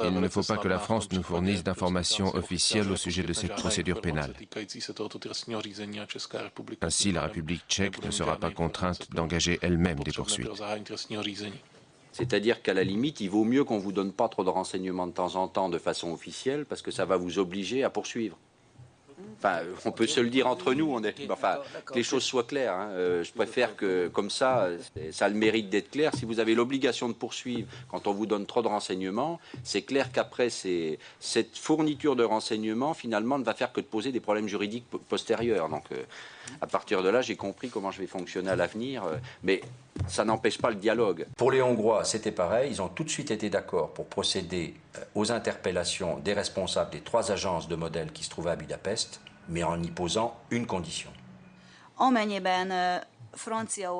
il ne faut pas que la France nous fournisse d'informations officielles au sujet de cette procédure pénale. Ainsi, la République tchèque ne sera pas contrainte d'engager elle-même des poursuites. C'est-à-dire qu'à la limite, il vaut mieux qu'on ne vous donne pas trop de renseignements de temps en temps de façon officielle, parce que ça va vous obliger à poursuivre. Enfin, on peut se le dire entre nous, que les choses soient claires. Hein. Je préfère que, comme ça a le mérite d'être clair. Si vous avez l'obligation de poursuivre quand on vous donne trop de renseignements, c'est clair qu'après, cette fourniture de renseignements, finalement, ne va faire que de poser des problèmes juridiques postérieurs. Donc, à partir de là, j'ai compris comment je vais fonctionner à l'avenir, mais ça n'empêche pas le dialogue. Pour les Hongrois, c'était pareil. Ils ont tout de suite été d'accord pour procéder aux interpellations des responsables des 3 agences de modèles qui se trouvaient à Budapest, mais en y posant une condition.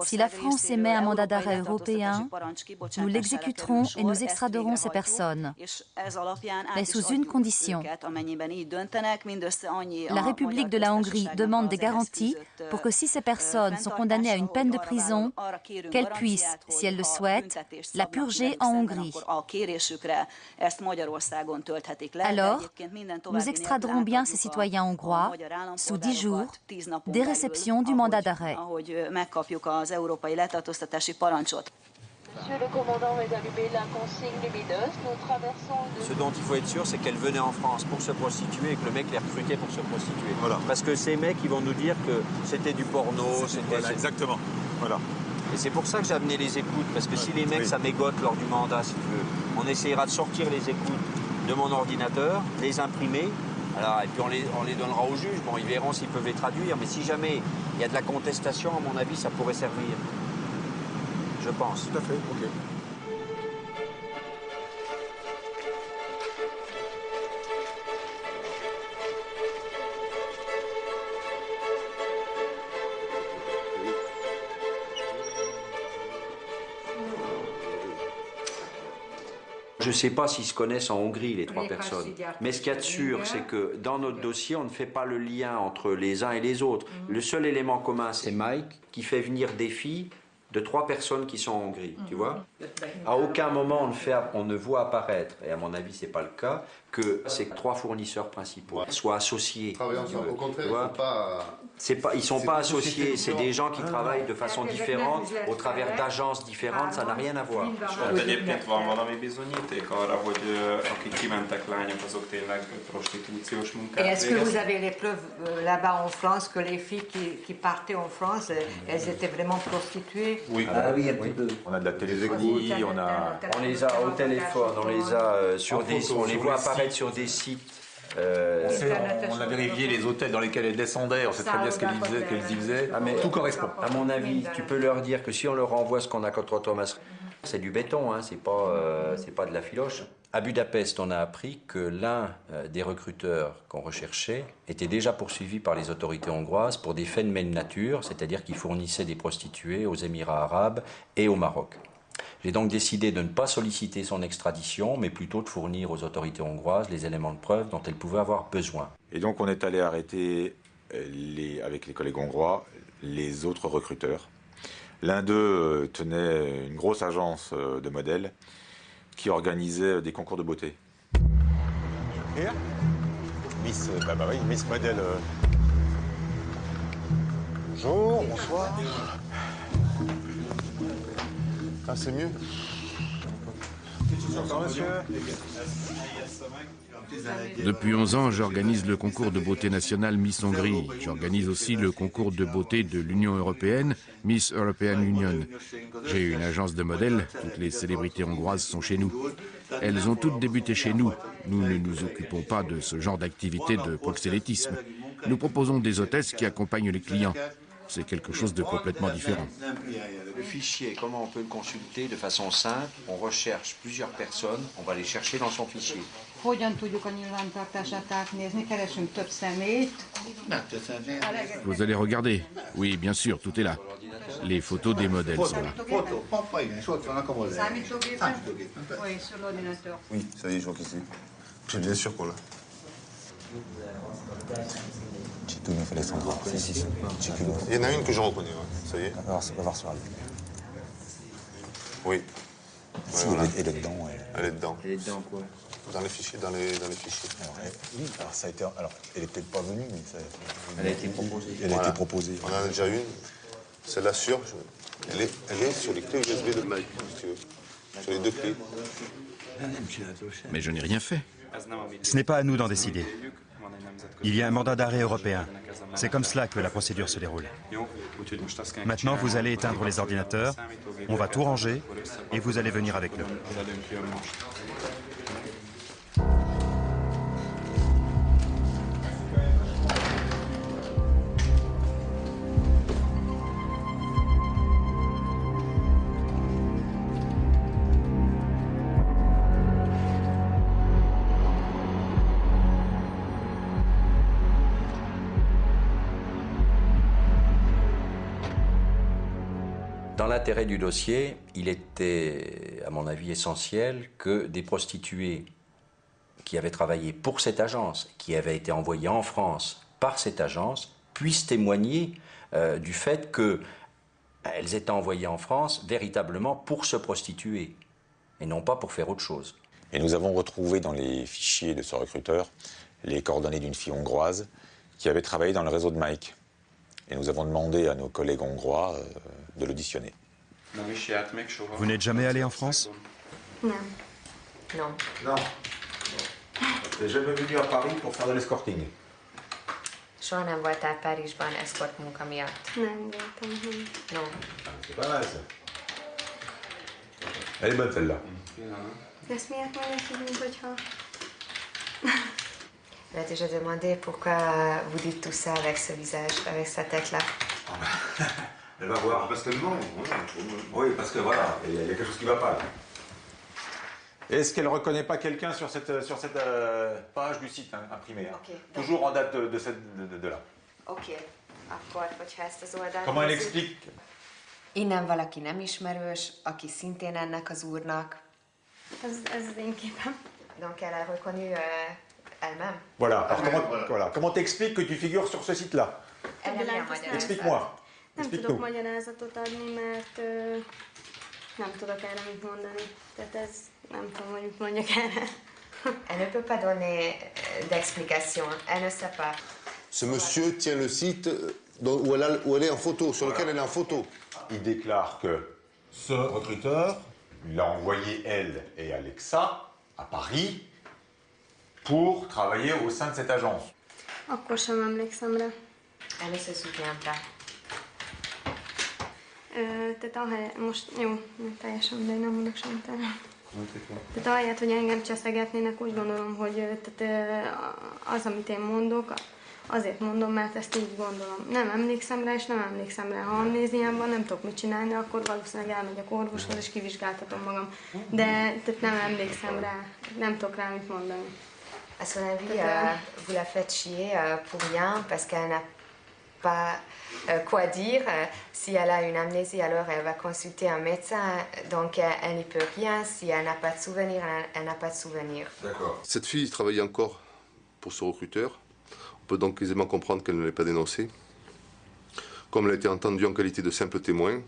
Si la France émet un mandat d'arrêt européen, nous l'exécuterons et nous extraderons ces personnes, mais sous une condition. La République de la Hongrie demande des garanties pour que si ces personnes sont condamnées à une peine de prison, qu'elles puissent, si elles le souhaitent, la purger en Hongrie. Alors, nous extraderons bien ces citoyens hongrois sous 10 jours des réceptions du mandat d'arrêt. Monsieur le commandant est allumé la consigne lumineuse. Nous traversons Ce dont il faut être sûr, c'est qu'elle venait en France pour se prostituer et que le mec les recrutait pour se prostituer. Voilà. Parce que ces mecs, ils vont nous dire que c'était du porno. Voilà, exactement. Voilà. Et c'est pour ça que j'ai amené les écoutes. Parce que si les mecs, ça mégote lors du mandat, si tu veux, on essayera de sortir les écoutes de mon ordinateur, les imprimer. Alors, et puis on les donnera aux juges. Bon, ils verront s'ils peuvent les traduire. Mais si jamais il y a de la contestation, à mon avis, ça pourrait servir. Je pense. Tout à fait, ok. Je ne sais pas s'ils se connaissent en Hongrie, les 3 personnes. Mais ce qu'il y a de sûr, c'est que dans notre dossier, on ne fait pas le lien entre les uns et les autres. Le seul élément commun, c'est Mike, qui fait venir des filles de 3 personnes qui sont en Hongrie, tu vois. À aucun moment on ne voit apparaître, et à mon avis c'est pas le cas, que ces 3 fournisseurs principaux soient associés. Au contraire, ils sont pas associés, c'est des gens qui travaillent de façon différente, au travers d'agences différentes, ça n'a rien à voir. Et est-ce que vous avez les preuves là-bas en France que les filles qui partaient en France, elles étaient vraiment prostituées? Oui, oui, un petit peu. On a de la téléphonie, on les a au téléphone, on les a sur on les voit apparaître sur des sites On a vérifié les hôtels dans lesquels elles descendaient, on sait très bien ce qu'elles y faisaient. Tout correspond. À mon avis, tu peux leur dire que si on leur envoie ce qu'on a contre Thomas, c'est du béton, hein, c'est pas de la filoche. À Budapest, on a appris que l'un des recruteurs qu'on recherchait était déjà poursuivi par les autorités hongroises pour des faits de même nature, c'est-à-dire qu'il fournissait des prostituées aux Émirats arabes et au Maroc. J'ai donc décidé de ne pas solliciter son extradition, mais plutôt de fournir aux autorités hongroises les éléments de preuve dont elles pouvaient avoir besoin. Et donc on est allé arrêter, avec les collègues hongrois, les autres recruteurs. L'un d'eux tenait une grosse agence de modèles qui organisait des concours de beauté. Here? Miss, oui, Miss Modèle. Bonjour, bonsoir. Ah, c'est mieux. Bonjour, monsieur. Depuis 11 ans, j'organise le concours de beauté national Miss Hongrie. J'organise aussi le concours de beauté de l'Union européenne, Miss European Union. J'ai une agence de modèles, toutes les célébrités hongroises sont chez nous. Elles ont toutes débuté chez nous. Nous ne nous occupons pas de ce genre d'activité de proxénétisme. Nous proposons des hôtesses qui accompagnent les clients. C'est quelque chose de complètement différent. Le fichier, comment on peut le consulter de façon simple? On recherche plusieurs personnes, on va les chercher dans son fichier. Hogyan tudjuk a nyilvántartását átnézni? Keresünk több szemét. Vous allez regarder. Oui, bien sûr, tout est là. Les photos des modèles sont là. Számítógépen? Oui, sur l'ordinateur. Oui, ça y est, je vois qui c'est. Je suis bien sûr qu'on l'a. Il y en a une que je reconnais, ouais. Ça y est. Alors, ça peut voir sur elle. Oui. Si, voilà. elle est dedans. Elle est dedans. Elle est dedans quoi? Dans les fichiers, dans les fichiers. Alors, oui, alors ça a été. Alors, elle est peut-être pas venue, mais ça. Elle a été proposée. Elle a été proposée. On en a déjà une. Celle-là sûre. Elle est sur les clés USB de Mike, si tu veux. Sur les deux clés. Mais je n'ai rien fait. Ce n'est pas à nous d'en décider. Il y a un mandat d'arrêt européen. C'est comme cela que la procédure se déroule. Maintenant, vous allez éteindre les ordinateurs, on va tout ranger et vous allez venir avec nous. Dans l'intérêt du dossier, il était, à mon avis, essentiel que des prostituées qui avaient travaillé pour cette agence, qui avaient été envoyées en France par cette agence, puissent témoigner du fait qu'elles étaient envoyées en France véritablement pour se prostituer, et non pas pour faire autre chose. Et nous avons retrouvé dans les fichiers de ce recruteur les coordonnées d'une fille hongroise qui avait travaillé dans le réseau de Mike. Et nous avons demandé à nos collègues hongrois de l'auditionner. Vous n'êtes jamais allé en France? Non. Non. Non. T'es jamais venu à Paris pour faire de l'escorting? Soha nem voltál Párizsban eszkort munka miatt? Nem voltam. Non. C'est pas mal ça. Elle est bonne celle-là. Ezt miért mondják így, hogyha... Elle a déjà demandé pourquoi vous dites tout ça avec ce visage, avec sa tête-là. Elle va voir. Parce que non. Oui, parce que voilà, il y a quelque chose qui ne va pas. Est-ce qu'elle ne reconnaît pas quelqu'un sur cette page du site imprimée? Okay, toujours en date de là. Oké, akkor, hogyha ezt az oldalt... Comment elle explique? Innen valaki nem ismerős, aki szintén ennek az úrnak. Ez az én képem. Donc elle a reconnu elle-même. Voilà. Alors comment t'expliques que tu figures sur ce site-là? Explique-moi. Nem tudok magyarázatot adni, mert nem tudok erre mit mondani. Tehát ez nem tudom, hogy mit mondjak erre. Elle ne peut pas donner d'explication. Elle ne sait pas. Ce monsieur tient le site où elle est en photo, sur lequel elle est en photo. Il déclare que ce recruteur l'a envoyé, elle et Alexa, à Paris, pour travailler au sein de cette agence. Akkor sem emlékszem rá. Elle ne se souvient pas. Tehát most jó, teljesen mindegy, nem mondok semmit erre. Tehát ahelyett, hogy engem cseszegetnének, úgy gondolom, hogy az, amit én mondok, azért mondom, mert ezt így gondolom. Nem emlékszem rá, és nem emlékszem rá. Ha amnéziám van, nem tudok mit csinálni, akkor valószínűleg elmegyek orvoshoz, és kivizsgáltatom magam. De tehát nem emlékszem rá, nem tudok rá mit mondani. À son avis, vous la faites chier pour rien, parce qu'elle n'a pas quoi dire. Si elle a une amnésie, alors elle va consulter un médecin, donc elle n'y peut rien. Si elle n'a pas de souvenir, elle n'a pas de souvenir. D'accord. Cette fille travaillait encore pour ce recruteur. On peut donc aisément comprendre qu'elle ne l'ait pas dénoncé. Comme elle a été entendue en qualité de simple témoin,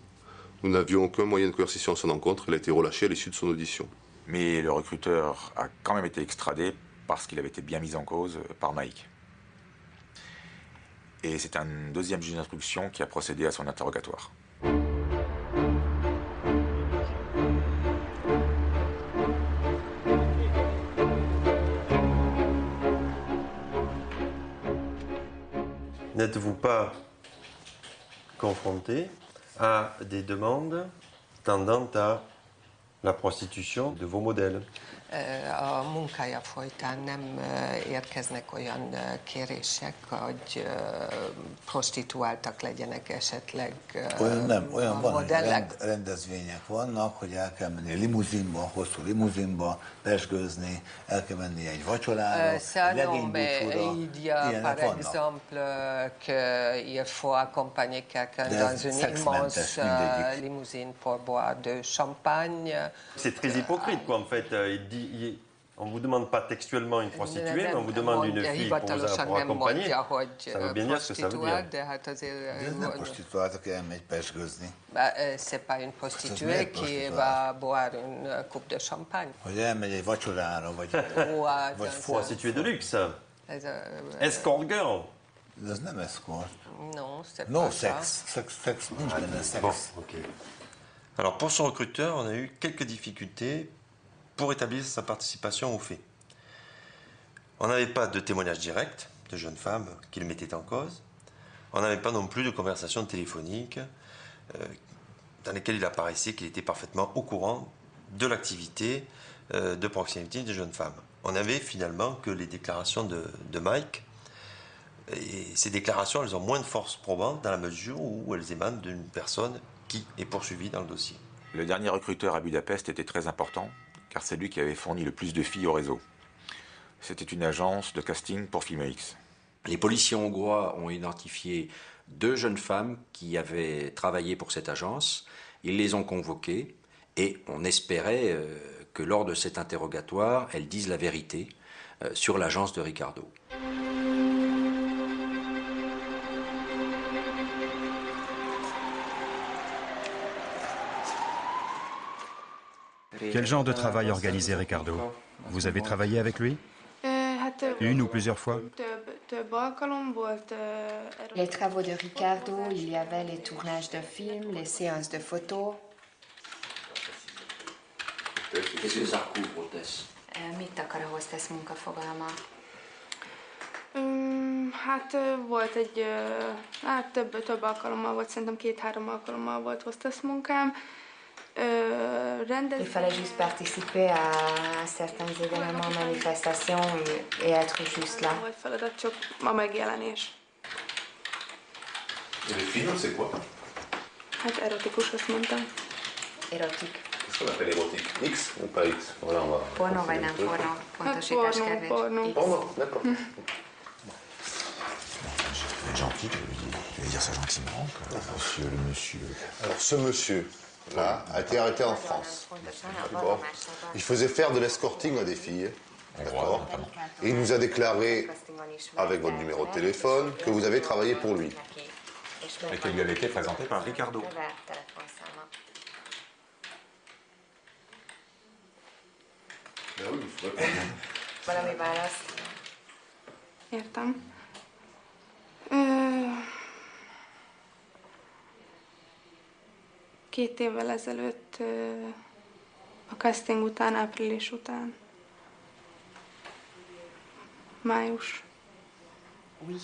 nous n'avions aucun moyen de coercition à son encontre. Elle a été relâchée à l'issue de son audition. Mais le recruteur a quand même été extradé parce qu'il avait été bien mis en cause par Mike. Et c'est un deuxième juge d'instruction qui a procédé à son interrogatoire. N'êtes-vous pas confronté à des demandes tendant à la prostitution de vos modèles? A munkája folytán nem érkeznek olyan kérések, hogy prostituáltak legyenek esetleg Olyan van, hogy modellek? rendezvények vannak, hogy el kell menni limuzinba, hosszú limuzinba, pezsgőzni, el kell menni egy vacsorára, Ça, non, mais legénybúcsúra, il y a par ilyenek vannak. exemple qu'il faut accompagner quelqu'un De dans une szexmentes immense mindegyik. limousine pour boire de champagne. C'est très hypocrite, quoi, en fait. On ne vous demande pas textuellement une prostituée, mais on vous demande une fille pour accompagner. Ça veut bien dire ce que ça veut dire. De hát azért, De ez nem prostituált, aki elmegy pezsgőzni. C'est pas une prostituée qui va boire une coupe de champagne. Hogy elmegy egy vacsorára, vagy Prostituée de luxe. Escort girl. De ez nem escort. Non, c'est No pas ça. sex, nincs benne szex. Bon, ok. Alors pour son recruteur, on a eu quelques difficultés pour établir sa participation aux faits. On n'avait pas de témoignage direct de jeunes femmes qui le mettaient en cause. On n'avait pas non plus de conversation téléphonique dans lesquelles il apparaissait qu'il était parfaitement au courant de l'activité de proxénétisme des jeunes femmes. On n'avait finalement que les déclarations de Mike. Et ces déclarations, elles ont moins de force probante dans la mesure où elles émanent d'une personne qui est poursuivie dans le dossier. Le dernier recruteur à Budapest était très important, car c'est lui qui avait fourni le plus de filles au réseau. C'était une agence de casting pour Film X. Les policiers hongrois ont identifié 2 jeunes femmes qui avaient travaillé pour cette agence. Ils les ont convoquées et on espérait que lors de cet interrogatoire, elles disent la vérité sur l'agence de Ricardo. Quel genre de travail organisait Ricardo? Vous avez travaillé avec lui? Une ou plusieurs fois? Les travaux de Ricardo, il y avait les tournages de films, les séances de photos. Qu'est-ce que ça recouvre, Tess? Mit akar a hostess munkafogalma? Hát volt több alkalommal volt, szerintem 2-3 alkalommal volt hostess munkám. Il fallait juste participer à certains événements, manifestations et être juste là. Volt feladat, csak a megjelenés. Et les films, c'est quoi? Hát erotikus, azt mondtam. Erotik. Qu'est-ce qu'on appelle érotique? X ou pas X? Voilà, on va... Porno vagy nem porno? Pontosítás kedvéért. Porno. Porno, d'accord. Je vais être gentil, je vais dire ça gentiment. Monsieur. Alors ce monsieur, là, a été arrêté en France. D'accord. Il faisait faire de l'escorting à des filles. D'accord. Et il nous a déclaré, avec votre numéro de téléphone, que vous avez travaillé pour lui. Et qu'elle lui avait été présentée par Ricardo. Ben oui, il faut répondre. Valami válasz. Értem. 2 évvel ezelőtt, a casting után, április után. Május. Oui.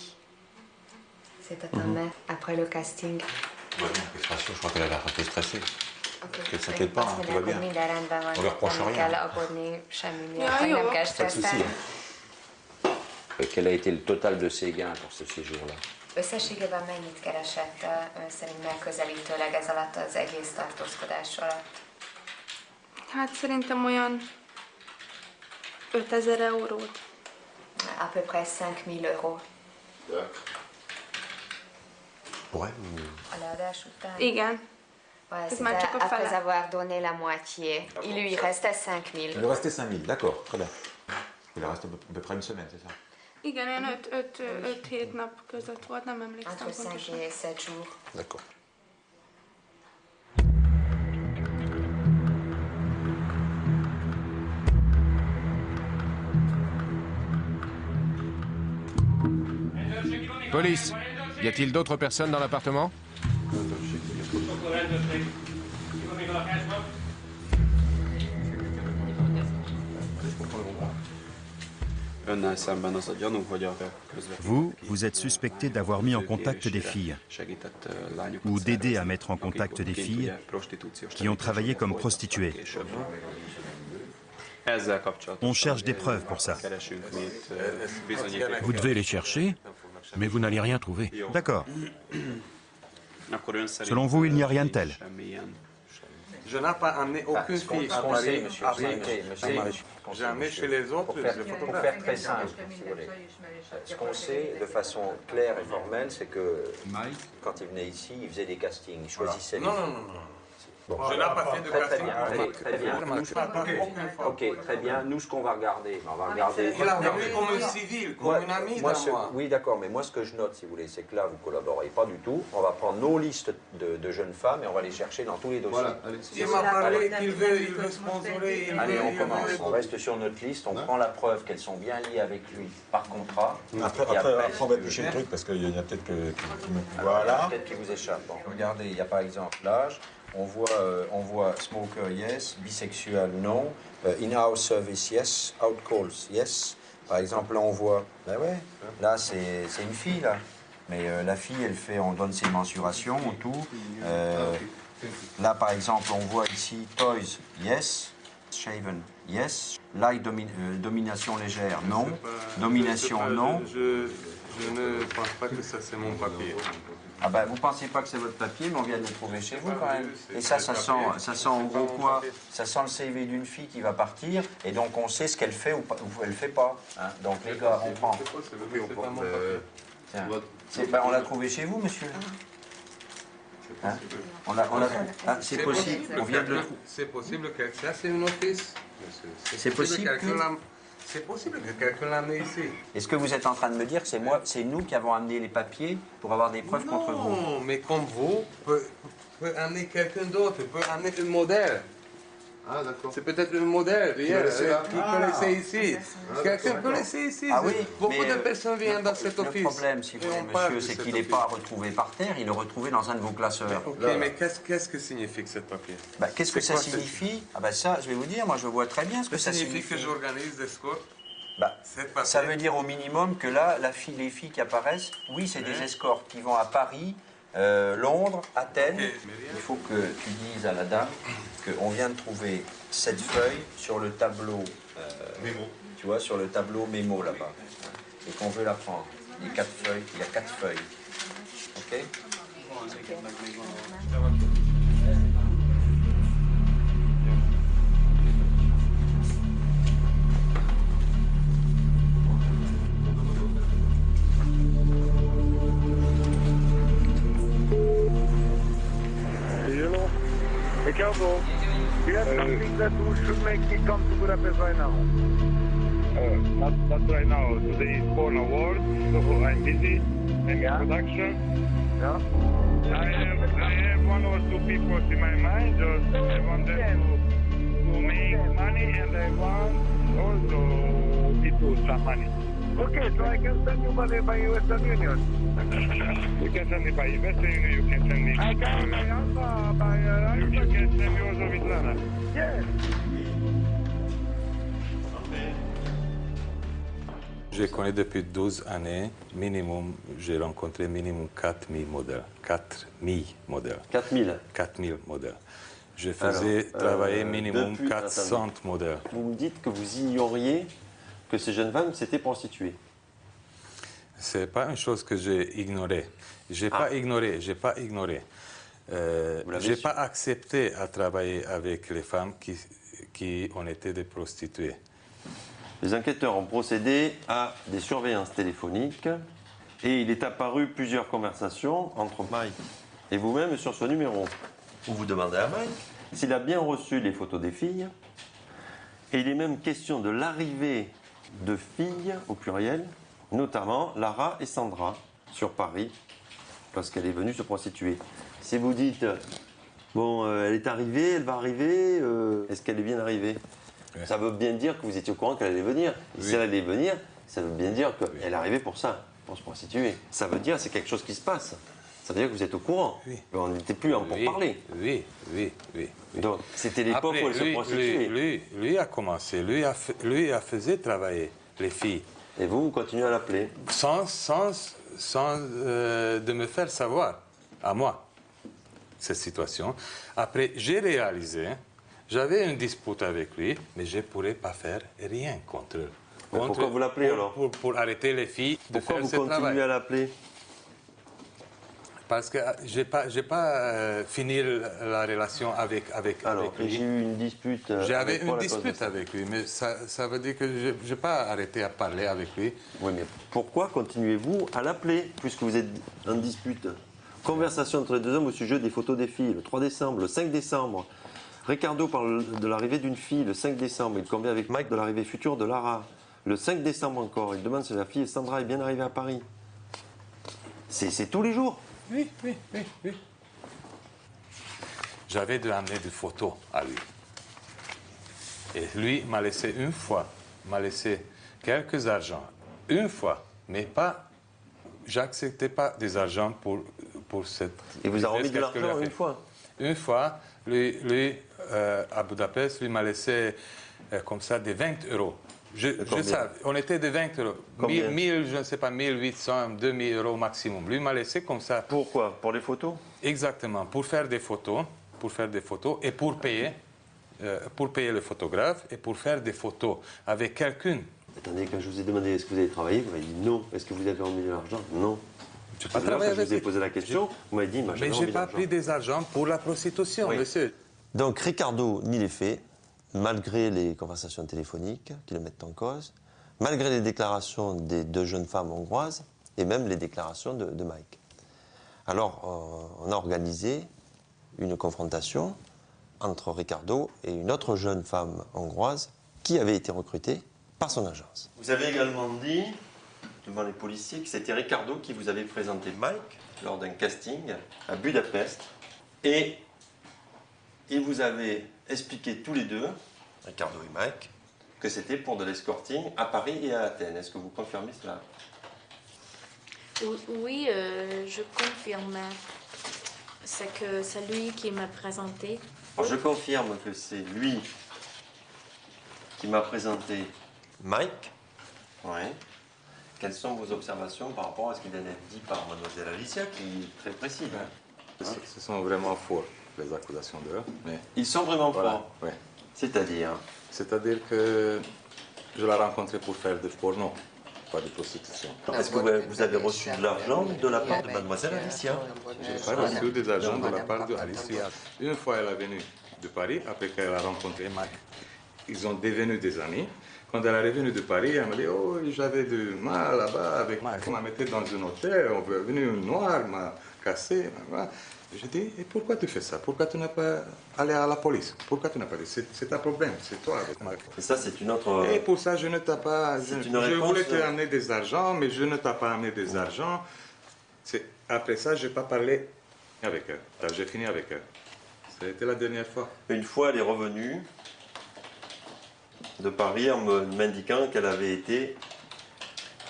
C'était un mai, après le casting. Ouais, je crois qu'elle a l'air un peu stressée. Ne s'inquiète pas, tout va bien. On ne leur reproche rien. Pas de souci. Quel a été le total de ses gains pour ce séjour-là? Összességében mennyit keresett ön szerint megközelítőleg ez alatt az egész tartózkodás alatt? Hát szerintem olyan 5000 eurót. À peu près 5000 euros. A leadás után? Igen. Voilà, Ez már csak a après fele. avoir donné la moitié. Il lui restait 5000. Il lui restait 5000, d'accord, très bien. Il reste à peu près une semaine, c'est ça? Igen, olyan 5-7 nap között volt, nem emlékszem Entre 5 pontosan. et 7 jours. D'accord. Police, y a-t-il d'autres personnes dans l'appartement? Vous êtes suspecté d'avoir mis en contact des filles ou d'aider à mettre en contact des filles qui ont travaillé comme prostituées. On cherche des preuves pour ça. Vous devez les chercher, mais vous n'allez rien trouver. D'accord. Selon vous, il n'y a rien de tel. Je n'ai pas amené aucune fille à Paris. Jamais chez les autres. Pour faire très simple, si vous voulez. Ce qu'on sait de façon claire et formelle, c'est que quand il venait ici, il faisait des castings, il choisissait les filles. Bon. Je n'ai pas fait de casting. Très bien. Ok, très bien. Nous, ce qu'on va regarder, on va regarder. Il a venu comme un civil, comme un ami de moi. Oui, d'accord, mais moi, ce que je note, si vous voulez, c'est que là, vous ne collaborez pas du tout. On va prendre nos listes de jeunes femmes et on va les chercher dans tous les dossiers. Voilà. Il m'a parlé qu'il veut sponsorer. Allez, on commence. On reste sur notre liste. On prend la preuve qu'elles sont bien liées avec lui par contrat. Après, on va éplucher le truc parce qu'il y a peut-être qui me... Voilà. Peut-être qui vous échappe. Bon, regardez, il y a par exemple l'âge. On voit smoker, yes, bisexuel, non, in-house service, yes, out calls, yes. Par exemple, là, on voit, ben ouais, là, c'est une fille, là. Mais la fille, on donne ses mensurations, tout. Là, par exemple, on voit ici, toys, yes, shaven, yes, light domination légère, non, domination, non. Je ne pense pas que ça, c'est mon papier. Ah ben, vous ne pensez pas que c'est votre papier, mais on vient de le trouver chez vous quand même. Et ça sent en gros quoi? Ça sent le CV d'une fille qui va partir, et donc on sait ce qu'elle fait ou elle ne fait pas. Hein. Donc les gars, on prend. Tiens. On l'a trouvé chez vous, monsieur? Hein? C'est possible, on vient de le trouver. C'est possible que ça, c'est une office. C'est possible que... C'est possible que quelqu'un l'a amené ici. Est-ce que vous êtes en train de me dire que c'est nous qui avons amené les papiers pour avoir des preuves contre vous? Non, mais comme vous, peut amener quelqu'un d'autre, peut amener un modèle. Ah, d'accord. C'est peut-être un modèle, qui peut laisser ici. Quelqu'un peut laisser ici. Ah oui, beaucoup de personnes viennent dans cet office. Le problème, si vous voulez, monsieur, c'est qu'il n'est pas retrouvé par terre, il est retrouvé dans un de vos classeurs. Ok, mais qu'est-ce que signifie ce papier? Qu'est-ce que ça signifie? Ah ben ça, je vais vous dire, moi je vois très bien ce que ça signifie. Ça signifie que j'organise des scores? Ça veut dire au minimum que là, les filles qui apparaissent, oui, c'est des escortes qui vont à Paris, Londres, Athènes. Il faut que tu dises à la dame qu'on vient de trouver cette feuille sur le tableau mémo. Tu vois, sur le tableau mémo là-bas. Et qu'on veut la prendre. Les 4 feuilles, il y a 4 feuilles. Ok? Ricardo, do you have something that should make me come to Budapest right now? Not right now. Today is Porn Awards, so I'm busy. I'm in production. Yeah. I have 1 or 2 people in my mind. Just I want them to make money, and I want also people some money. Okay, so I can send you money by Western Union. You can send me by Western Union, you can send me... I can by you can send me also with Lana. Yes. Je connais depuis 12 années, minimum, j'ai rencontré minimum 4000 modèles. 4000 modèles. 4000 4000 modèles. Je faisais travailler minimum 400 modèles. Vous me dites que vous ignoriez que ces jeunes femmes s'étaient prostituées. Ce n'est pas une chose que j'ai ignorée. Je n'ai pas ignoré, j'ai pas ignoré. Je n'ai pas accepté à travailler avec les femmes qui ont été des prostituées. Les enquêteurs ont procédé à des surveillances téléphoniques et il est apparu plusieurs conversations entre Mike et vous-même sur ce numéro. Où vous demandez à Mike s'il a bien reçu les photos des filles et il est même question de l'arrivée de filles au pluriel, notamment Lara et Sandra sur Paris lorsqu'elle est venue se prostituer. Si vous dites, bon, elle est arrivée, elle va arriver, est-ce qu'elle est bien arrivée? Ça veut bien dire que vous étiez au courant qu'elle allait venir. Et si elle allait venir, ça veut bien dire qu'elle est arrivée pour ça, pour se prostituer. Ça veut dire que c'est quelque chose qui se passe. Ça veut dire que vous êtes au courant. On n'était plus en pourparler. Oui. Donc, c'était l'époque où elle se prostituait. Lui a commencé, lui a fait travailler les filles. Et vous continuez à l'appeler? Sans de me faire savoir, à moi, cette situation. Après, j'ai réalisé, j'avais une dispute avec lui, mais je ne pourrais pas faire rien contre eux. Pourquoi vous l'appelez alors? Pour arrêter les filles de faire ce travail. Pourquoi vous continuez à l'appeler? Parce que je n'ai pas fini la relation avec lui. J'ai eu une dispute. J'avais une dispute avec lui, mais ça veut dire que je n'ai pas arrêté à parler avec lui. Oui, mais pourquoi continuez-vous à l'appeler, puisque vous êtes en dispute? Conversation entre les deux hommes au sujet des photos des filles, le 3 décembre, le 5 décembre. Ricardo parle de l'arrivée d'une fille le 5 décembre. Il convient avec Mike de l'arrivée future de Lara. Le 5 décembre encore, il demande si la fille Sandra est bien arrivée à Paris. C'est tous les jours. Oui. J'avais dû amener des photos à lui. Et lui m'a laissé une fois, m'a laissé quelques argents. Une fois, mais pas... J'acceptais pas des argents pour cette... Il vous a remis de l'argent une fois? Une fois, lui à Budapest, lui m'a laissé comme ça des 20 euros. Je savais, on était de 20 euros. 1000, je ne sais pas, 1800, 2000 euros maximum. Lui m'a laissé comme ça. Pourquoi? Pour les photos? Exactement, pour faire des photos, et pour payer le photographe et pour faire des photos avec quelqu'un. Attendez, quand je vous ai demandé est-ce que vous avez travaillé, vous m'avez dit non. Est-ce que vous avez remis de l'argent? Non. Je n'ai pas travaillé avec je vous ai posé la question, vous m'avez dit mais je n'ai pas pris des argents pour la prostitution, monsieur. Donc Ricardo nie les faits, malgré les conversations téléphoniques qui le mettent en cause, malgré les déclarations des deux jeunes femmes hongroises et même les déclarations de Mike. Alors, on a organisé une confrontation entre Ricardo et une autre jeune femme hongroise qui avait été recrutée par son agence. Vous avez également dit, devant les policiers, que c'était Ricardo qui vous avait présenté Mike lors d'un casting à Budapest et il vous avait expliqué tous les deux, Ricardo et Mike, que c'était pour de l'escorting à Paris et à Athènes. Est-ce que vous confirmez cela? Oui, je confirme. C'est lui qui m'a présenté. Alors, je confirme que c'est lui qui m'a présenté Mike. Oui. Quelles sont vos observations par rapport à ce qui vient d'être dit par mademoiselle Alicia, qui est très précise? Ce sont vraiment faux, les accusations d'eux. Mais... Ils sont vraiment faux? Oui. C'est-à-dire? C'est-à-dire que je l'ai rencontré pour faire du porno, pas de prostitution. Est-ce que vous avez reçu de l'argent de la part de mademoiselle Alicia? Je n'ai pas reçu des argent de la part d'Alicia. Une fois, elle est venue de Paris, après qu'elle a rencontré Mike. Ils ont devenu des amis. Quand elle est revenue de Paris, elle m'a dit « Oh, j'avais du mal là-bas avec Mike. On m'a mis dans un hôtel, on est venu un noir, m'a cassé. » J'ai dit « Et pourquoi tu fais ça? Pourquoi tu n'as pas allé à la police? Pourquoi tu n'as pas dit? C'est un problème, c'est toi avec Mike. » Et ça, c'est une autre... Et pour ça, je ne t'ai pas... Je voulais te amener des argents, mais je ne t'ai pas amené des argents. Après ça, je n'ai pas parlé avec elle. J'ai fini avec elle. C'était la dernière fois. Une fois, elle est revenue de Paris en m'indiquant qu'elle avait été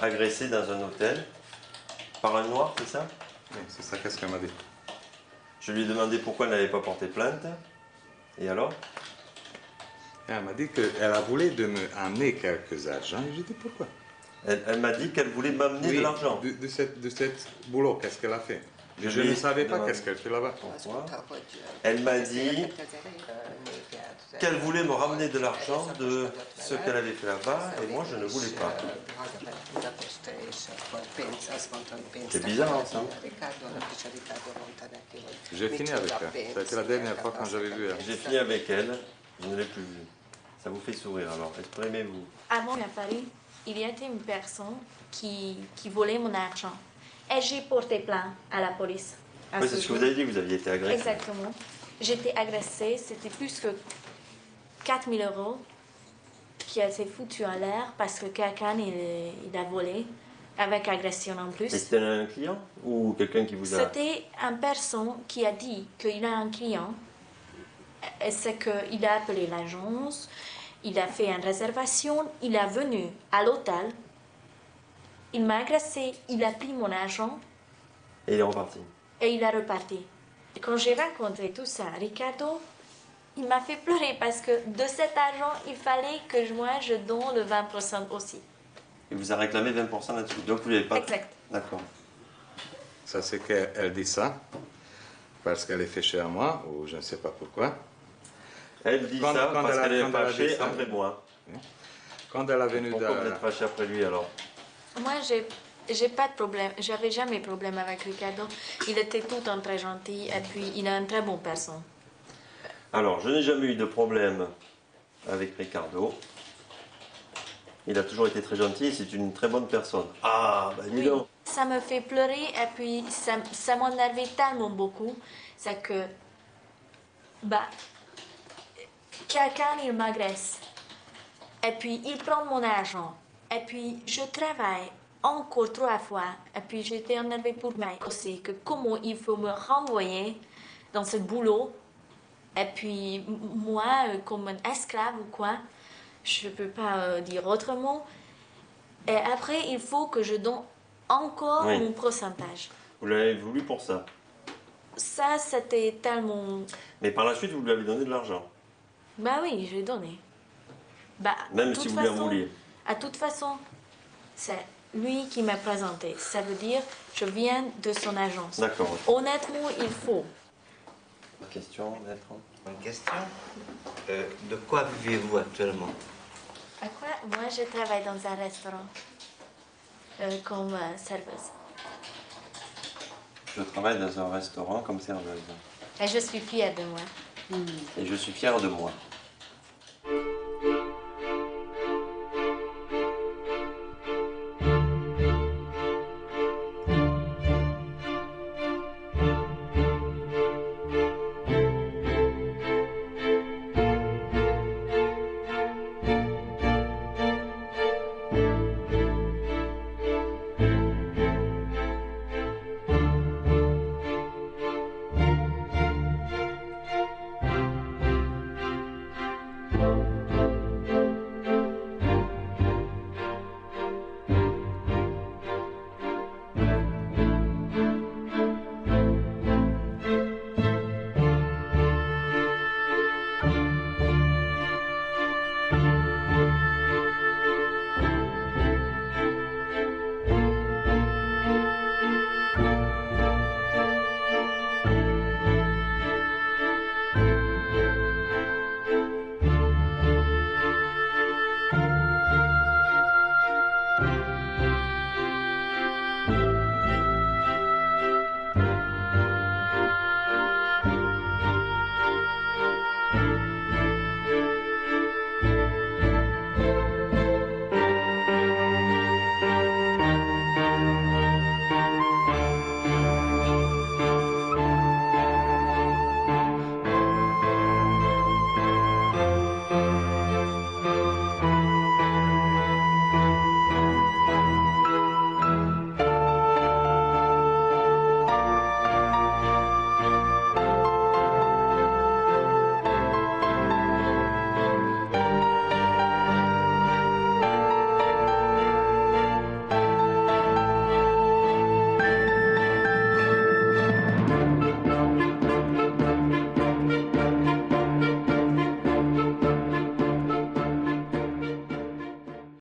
agressée dans un hôtel par un noir, c'est ça? Oui, c'est ça, qu'est-ce qu'elle m'a dit. Je lui ai demandé pourquoi elle n'avait pas porté plainte. Et alors? Elle m'a dit qu'elle a voulu de me amener quelques argent. Et j'ai dit pourquoi? Elle m'a dit qu'elle voulait m'amener de l'argent. De cette boulot, qu'est-ce qu'elle a fait? Je ne savais pas qu'est-ce qu'elle fait là-bas. Elle m'a dit qu'elle voulait me ramener de l'argent de ce qu'elle avait fait là-bas, et moi je ne voulais pas. C'est bizarre, ça. J'ai fini avec elle. Ça a été la dernière fois quand j'avais vu elle. J'ai fini avec elle, je ne l'ai plus vue. Ça vous fait sourire alors, exprimez-vous. Avant à Paris, il y avait une personne qui volait mon argent. Et j'ai porté plainte à la police. Oui, c'est ce que vous avez dit, vous aviez été agressée. Exactement. J'étais agressée, c'était plus que 4 000 € qui a été foutu en l'air parce que quelqu'un il a volé, avec agression en plus. Et c'était un client ou quelqu'un qui vous a... C'était une personne qui a dit qu'il a un client, et c'est qu'il a appelé l'agence, il a fait une réservation, il est venu à l'hôtel, il m'a agressé, il a pris mon argent. Et il est reparti. Et il est reparti. Quand j'ai rencontré tout ça, Ricardo, il m'a fait pleurer parce que de cet argent, il fallait que moi, je donne le 20% aussi. Il vous a réclamé 20% là-dessus. Donc vous n'avez pas... Exact. D'accord. Ça, c'est qu'elle dit ça parce qu'elle est fâchée à moi, ou je ne sais pas pourquoi. Elle dit ça parce qu'elle est fâchée après moi. Quand elle est venue... Pourquoi vous êtes fâché après lui alors? Moi, j'ai pas de problème. J'avais jamais de problème avec Ricardo. Il était tout le temps très gentil et puis il est une très bonne personne. Alors, je n'ai jamais eu de problème avec Ricardo. Il a toujours été très gentil et c'est une très bonne personne. Ah, bah dis donc. Ça me fait pleurer et puis ça m'énervait tellement beaucoup. C'est que, bah, quelqu'un, il m'agresse. Et puis, il prend mon argent. Et puis, je travaille encore 3 fois. Et puis, j'étais énervée pour moi aussi, que comment il faut me renvoyer dans ce boulot. Et puis, moi, comme un esclave ou quoi, je ne peux pas dire autrement. Et après, il faut que je donne encore mon pourcentage. Vous l'avez voulu pour ça? Ça, c'était tellement... Mais par la suite, vous lui avez donné de l'argent? Bah oui, j'ai donné. Bah, même si vous lui en vouliez? À toute façon, c'est lui qui m'a présenté. Ça veut dire, je viens de son agence. D'accord. Honnêtement, il faut. Une question, maître? Une question. De quoi vivez-vous actuellement? À quoi? Moi, je travaille dans un restaurant comme serveuse. Je travaille dans un restaurant comme serveuse. Et je suis fière de moi. Et je suis fière de moi.